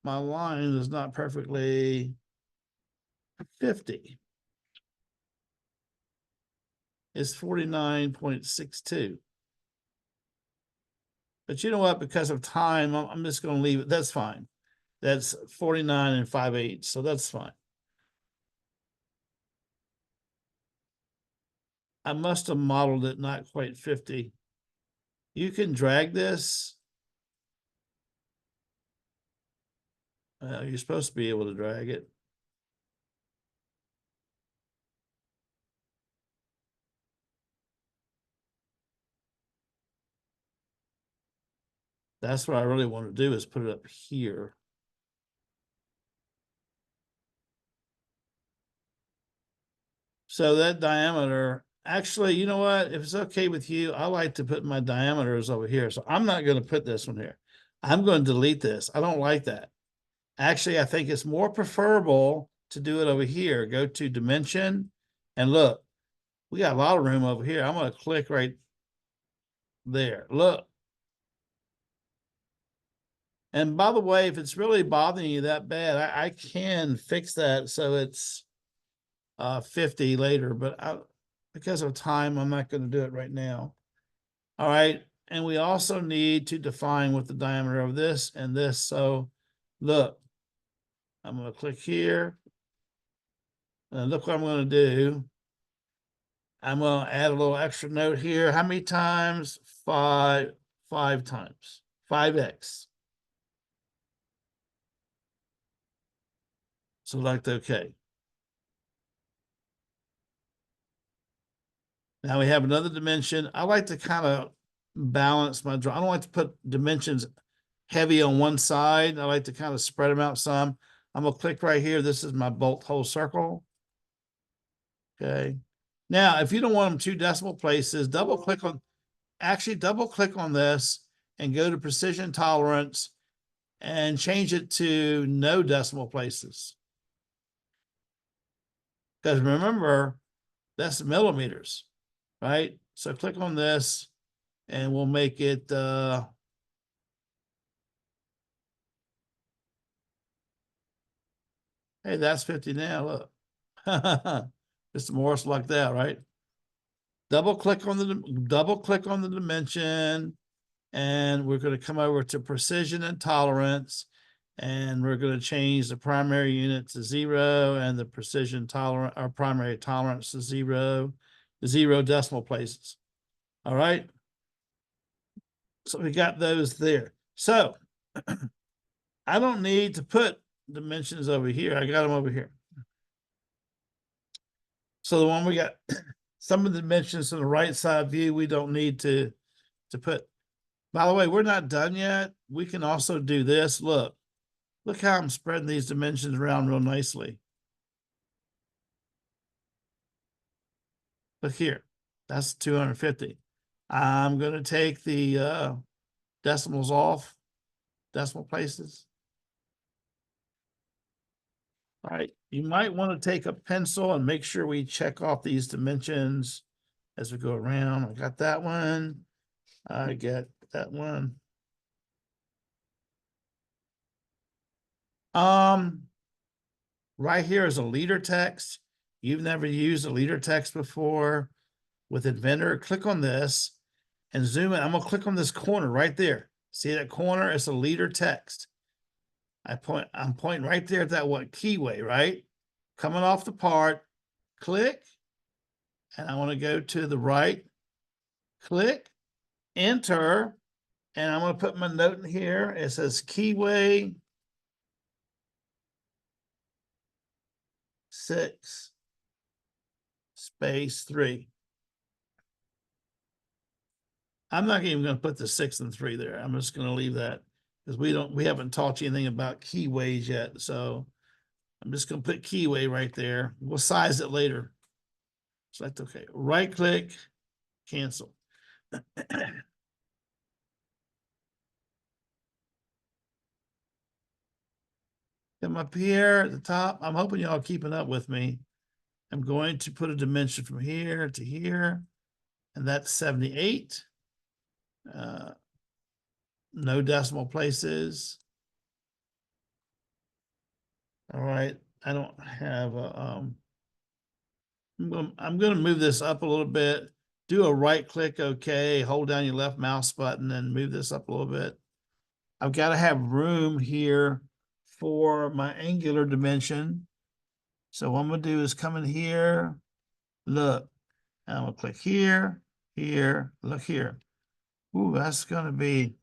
my line is not perfectly 50. It's 49.62. But you know what? Because of time, I'm just going to leave it. That's fine. That's 49 5/8. So that's fine. I must have modeled it not quite 50. You can drag this. You're supposed to be able to drag it. That's what I really want to do, is put it up here. So that diameter actually, you know what? If it's okay with you, I like to put my diameters over here. So I'm not going to put this one here. I'm going to delete this. I don't like that. Actually, I think it's more preferable to do it over here. Go to dimension and look, we got a lot of room over here. I'm going to click right there. Look. And by the way, if it's really bothering you that bad, I can fix that so it's 50 later, but because of time, I'm not going to do it right now. All right. And we also need to define what the diameter of this and this. So look, I'm going to click here. And look what I'm going to do. I'm going to add a little extra note here. How many times? 5 times. 5x. Select OK. Now we have another dimension. I like to kind of balance my drawing. I don't like to put dimensions heavy on one side. I like to kind of spread them out some. I'm going to click right here. This is my bolt hole circle. Okay. Now, if you don't want them 2 decimal places, double click on this and go to precision tolerance and change it to no decimal places. Because remember, that's millimeters, right? So click on this and we'll make it hey, that's 50 now. Look. Mr. Morris like that, right? Double click on the dimension, and we're going to come over to precision and tolerance, and we're going to change the primary unit to 0 and the precision tolerance, our primary tolerance to 0 decimal places. All right. So we got those there. So I don't need to put dimensions over here. I got them over here. So the one we got, some of the dimensions to the right side view, we don't need to put. By the way, we're not done yet. We can also do this. Look how I'm spreading these dimensions around real nicely. Look here, that's 250. I'm going to take the decimals off, decimal places. All right, you might want to take a pencil and make sure we check off these dimensions as we go around. I got that one. I get that one. Right here is a leader text. You've never used a leader text before with Inventor. Click on this and zoom in. I'm going to click on this corner right there. See that corner? It's a leader text. I'm pointing right there at that one keyway, right? Coming off the part, click, and I want to go to the right, click, enter, and I'm going to put my note in here. It says keyway 6 space 3. I'm not even going to put the 6 and 3 there. I'm just going to leave that because we haven't taught you anything about keyways yet. So I'm just going to put keyway right there. We'll size it later. Select OK. Right click, cancel. Come up here at the top. I'm hoping y'all keeping up with me. I'm going to put a dimension from here to here, and that's 78. No decimal places. All right, I don't have a, I'm going to move this up a little bit. Do a right click, OK, hold down your left mouse button and move this up a little bit. I've got to have room here for my angular dimension. So what I'm going to do is come in here, look, and I'm going to click here, here, look here. Ooh, that's going to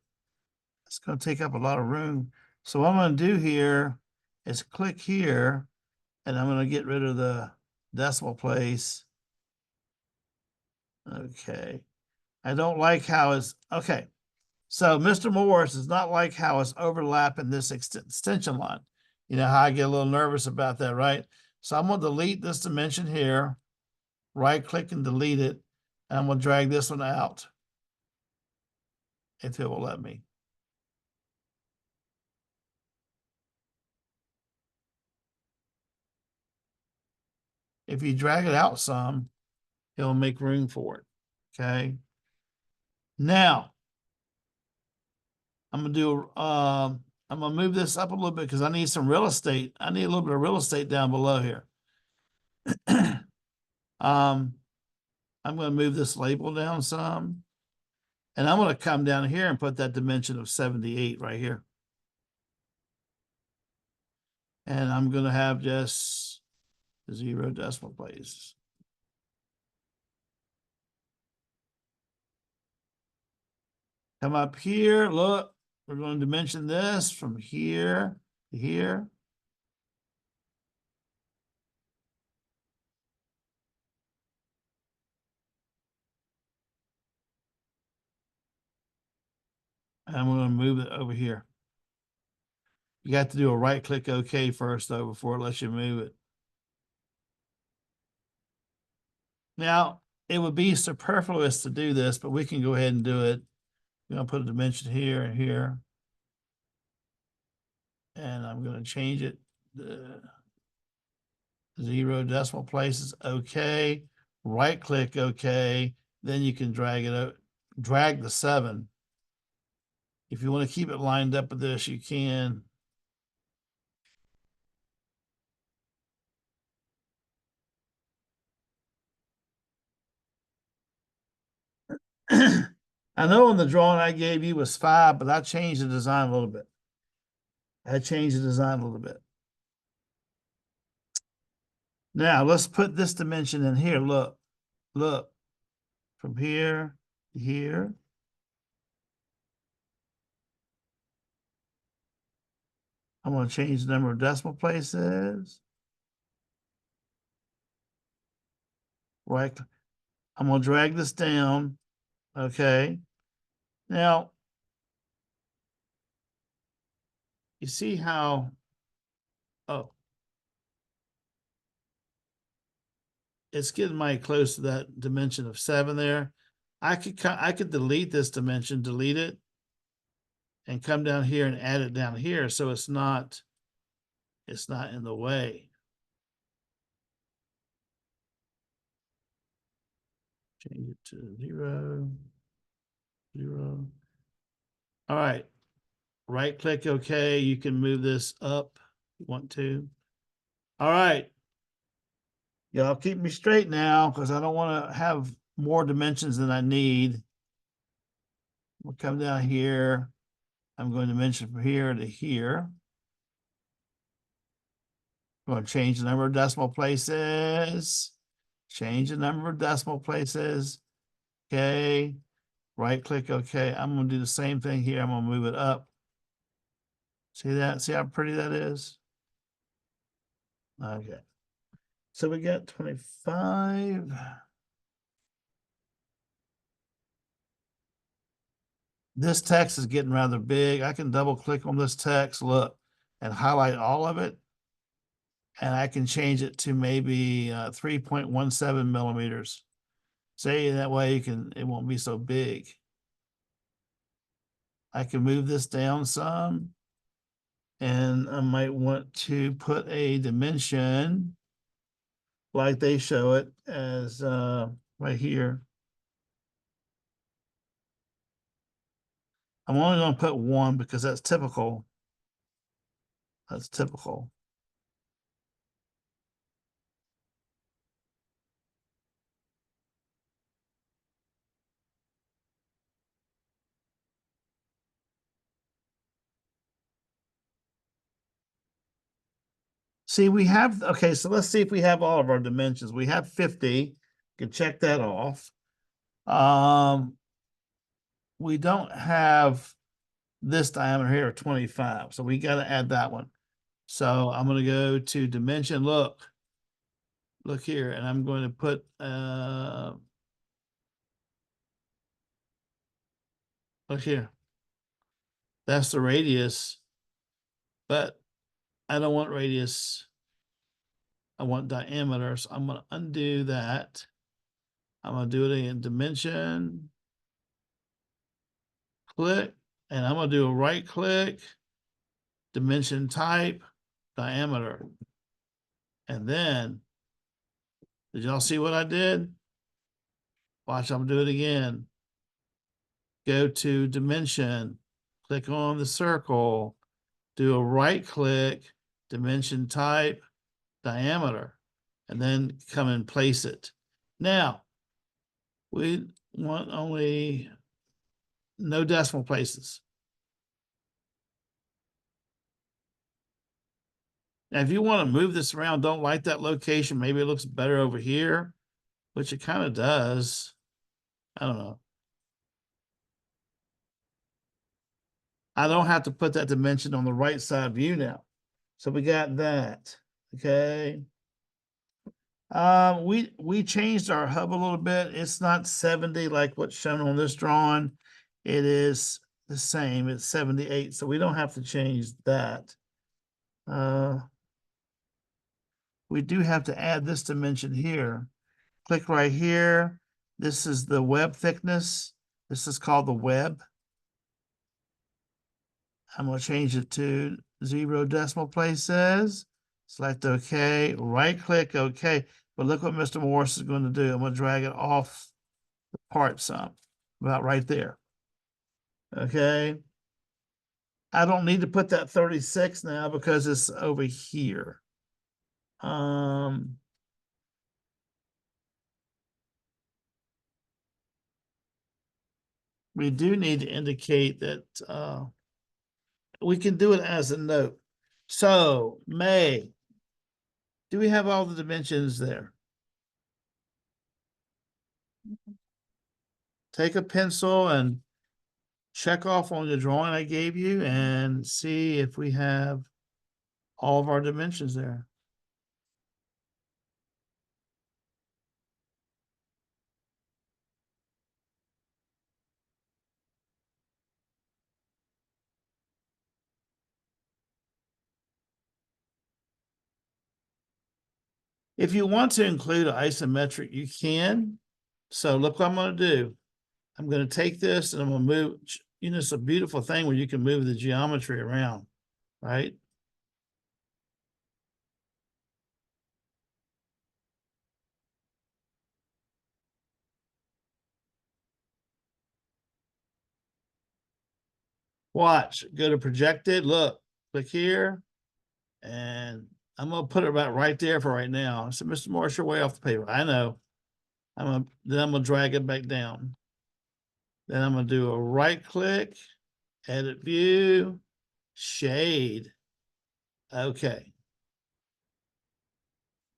take up a lot of room. So what I'm going to do here is click here, and I'm going to get rid of the decimal place. Okay. I don't like how it's, okay. So Mr. Morris does not like how it's overlapping this extension line. You know how I get a little nervous about that, right? So I'm going to delete this dimension here. right click and delete it. And I'm gonna drag this one out if it will let me. If you drag it out some, it'll make room for it. Okay. Now I'm gonna do I'm gonna move this up a little bit because I need some real estate. I need a little bit of real estate down below here. I'm gonna move this label down some. And I'm gonna come down here and put that dimension of 78 right here. And I'm gonna have just 0 decimal places. Come up here, look, we're going to dimension this from here to here. And I'm going to move it over here. You got to do a right click OK first though before it lets you move it. Now, it would be superfluous to do this, but we can go ahead and do it. I'm going to put a dimension here and here. And I'm going to change it to 0 decimal places. OK. Right click OK. Then you can drag it out, drag the 7. If you want to keep it lined up with this, you can. I know in the drawing I gave you was 5, but I changed the design a little bit. I changed the design a little bit. Now let's put this dimension in here. Look, look, from here to here. I'm going to change the number of decimal places. Right. I'm going to drag this down. Okay. Now, you see how, oh, it's getting mighty close to that dimension of 7 there. I could delete this dimension, delete it, and come down here and add it down here so it's not in the way. Change it to 0, 0. All right. Right click OK. You can move this up if you want to. All right. Y'all keep me straight now because I don't want to have more dimensions than I need. We'll come down here. I'm going to dimension from here to here. I'm going to change the number of decimal places. Change the number of decimal places. Okay. Right click OK. I'm going to do the same thing here. I'm going to move it up. See that? See how pretty that is? Okay. So we got 25. This text is getting rather big. I can double click on this text, look, and highlight all of it. And I can change it to maybe 3.17 millimeters. Say that way it won't be so big. I can move this down some. And I might want to put a dimension like they show it as right here. I'm only going to put 1 because that's typical. That's typical. See, we have, okay, so let's see if we have all of our dimensions. We have 50. You can check that off. We don't have this diameter here of 25, so we got to add that one. So I'm going to go to dimension, look here, and I'm going to put, look here. That's the radius, but I don't want radius. I want diameter, so I'm going to undo that. I'm gonna do it in dimension, click, and I'm gonna do a right click, dimension type, diameter. And then, did y'all see what I did? Watch, I'm gonna do it again. Go to dimension, click on the circle, do a right click, dimension type, diameter, and then come and place it. Now, we want only no decimal places. Now, if you want to move this around, don't like that location, maybe it looks better over here, which it kind of does. I don't know. I don't have to put that dimension on the right side view now. So we got that, okay? We changed our hub a little bit. It's not 70 like what's shown on this drawing. It is the same, it's 78, so we don't have to change that. We do have to add this dimension here. Click right here. This is the web thickness. This is called the web. I'm going to change it to 0 decimal places. Select OK, right click OK. But look what Mr. Morris is going to do. I'm going to drag it off the part some, about right there. Okay. I don't need to put that 36 now because it's over here. We do need to indicate that we can do it as a note. So, May, do we have all the dimensions there? Take a pencil and check off on the drawing I gave you and see if we have all of our dimensions there. If you want to include an isometric, you can. So look what I'm going to do. I'm going to take this and I'm going to move, you know, it's a beautiful thing where you can move the geometry around, right? Watch, go to projected, look, click here, and I'm going to put it about right there for right now. So, Mr. Morris, you're way off the paper. I know. Then I'm going to drag it back down. Then I'm going to do a right click, edit view, shade. Okay.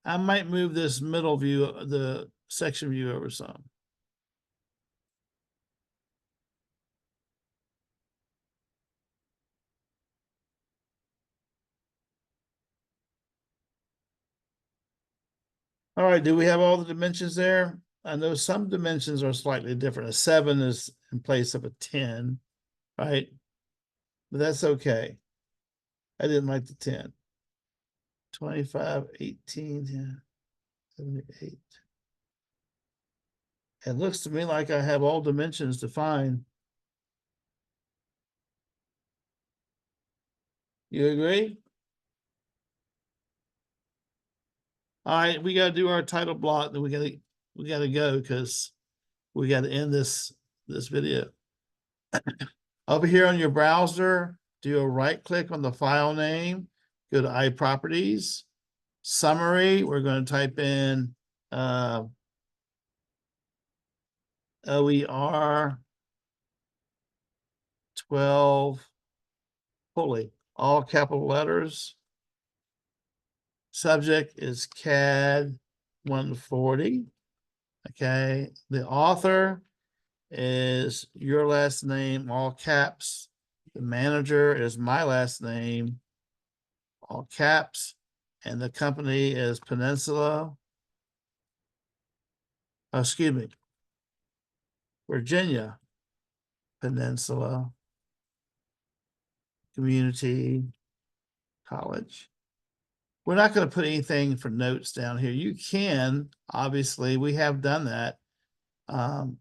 I might move this middle view, the section view over some. All right, do we have all the dimensions there? I know some dimensions are slightly different. A 7 is in place of a 10, right? But that's okay. I didn't like the 10. 25, 18, yeah, 78. It looks to me like I have all dimensions defined. You agree? All right, we got to do our title block. Then we got to go because we got to end this video. Over here on your browser, do a right click on the file name, go to iProperties, summary. We're going to type in OER12 Pulley, all capital letters. Subject is CAD 140. Okay, the author is your last name, all caps. The manager is my last name, all caps. And the company is Peninsula. Oh, excuse me. Virginia Peninsula Community College. We're not going to put anything for notes down here. You can, obviously, we have done that. We're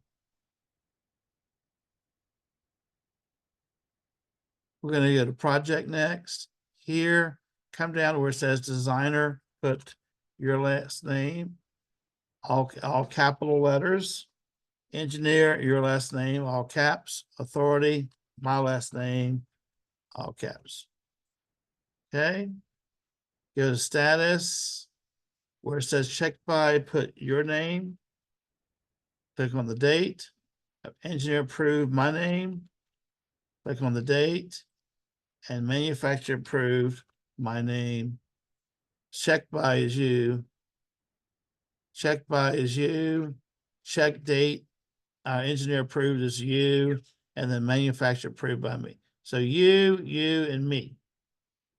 going to go to project next. Here, come down to where it says designer, put your last name, all capital letters. Engineer, your last name, all caps. Authority, my last name, all caps. Okay. Go to status, where it says check by, put your name. Click on the date. Engineer approved my name. Click on the date. And manufacturer approved my name. Check by is you. Check by is you. Check date. Engineer approved is you. And then manufacturer approved by me. So you, and me.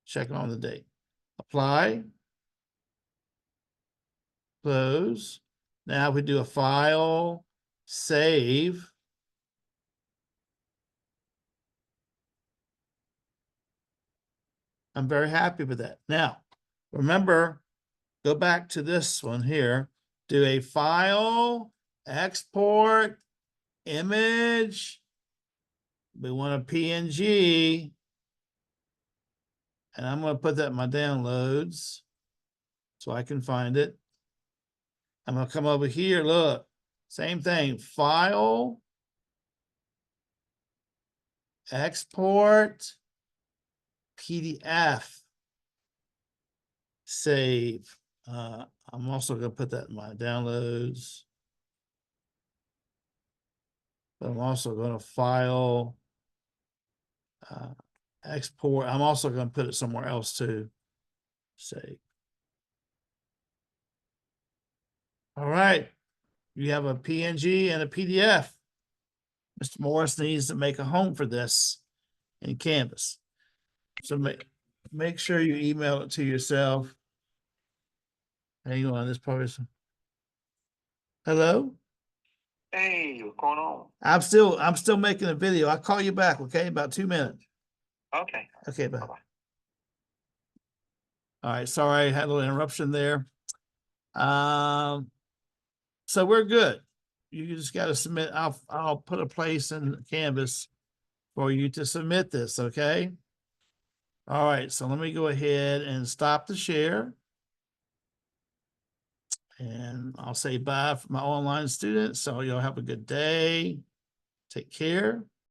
Check on the date. Apply. Close. Now we do a file, save. I'm very happy with that. Now, remember, go back to this one here. Do a file, export, image. We want a PNG. And I'm going to put that in my downloads so I can find it. I'm going to come over here. Look, same thing. File, export, PDF, save. I'm also going to put that in my downloads. But I'm also going to file, export. I'm also going to put it somewhere else too. Save. All right. You have a PNG and a PDF. Mr. Morris needs to make a home for this in Canvas. So make sure you email it to yourself. Hang on, this probably is. Hello? Hey, what's going on? I'm still making a video. I'll call you back, okay? About 2 minutes. Okay. Okay, bye. Bye-bye. All right, sorry, I had a little interruption there. So we're good. You just got to submit. I'll put a place in Canvas for you to submit this, okay? All right, so let me go ahead and stop the share. And I'll say bye for my online students. So y'all have a good day. Take care.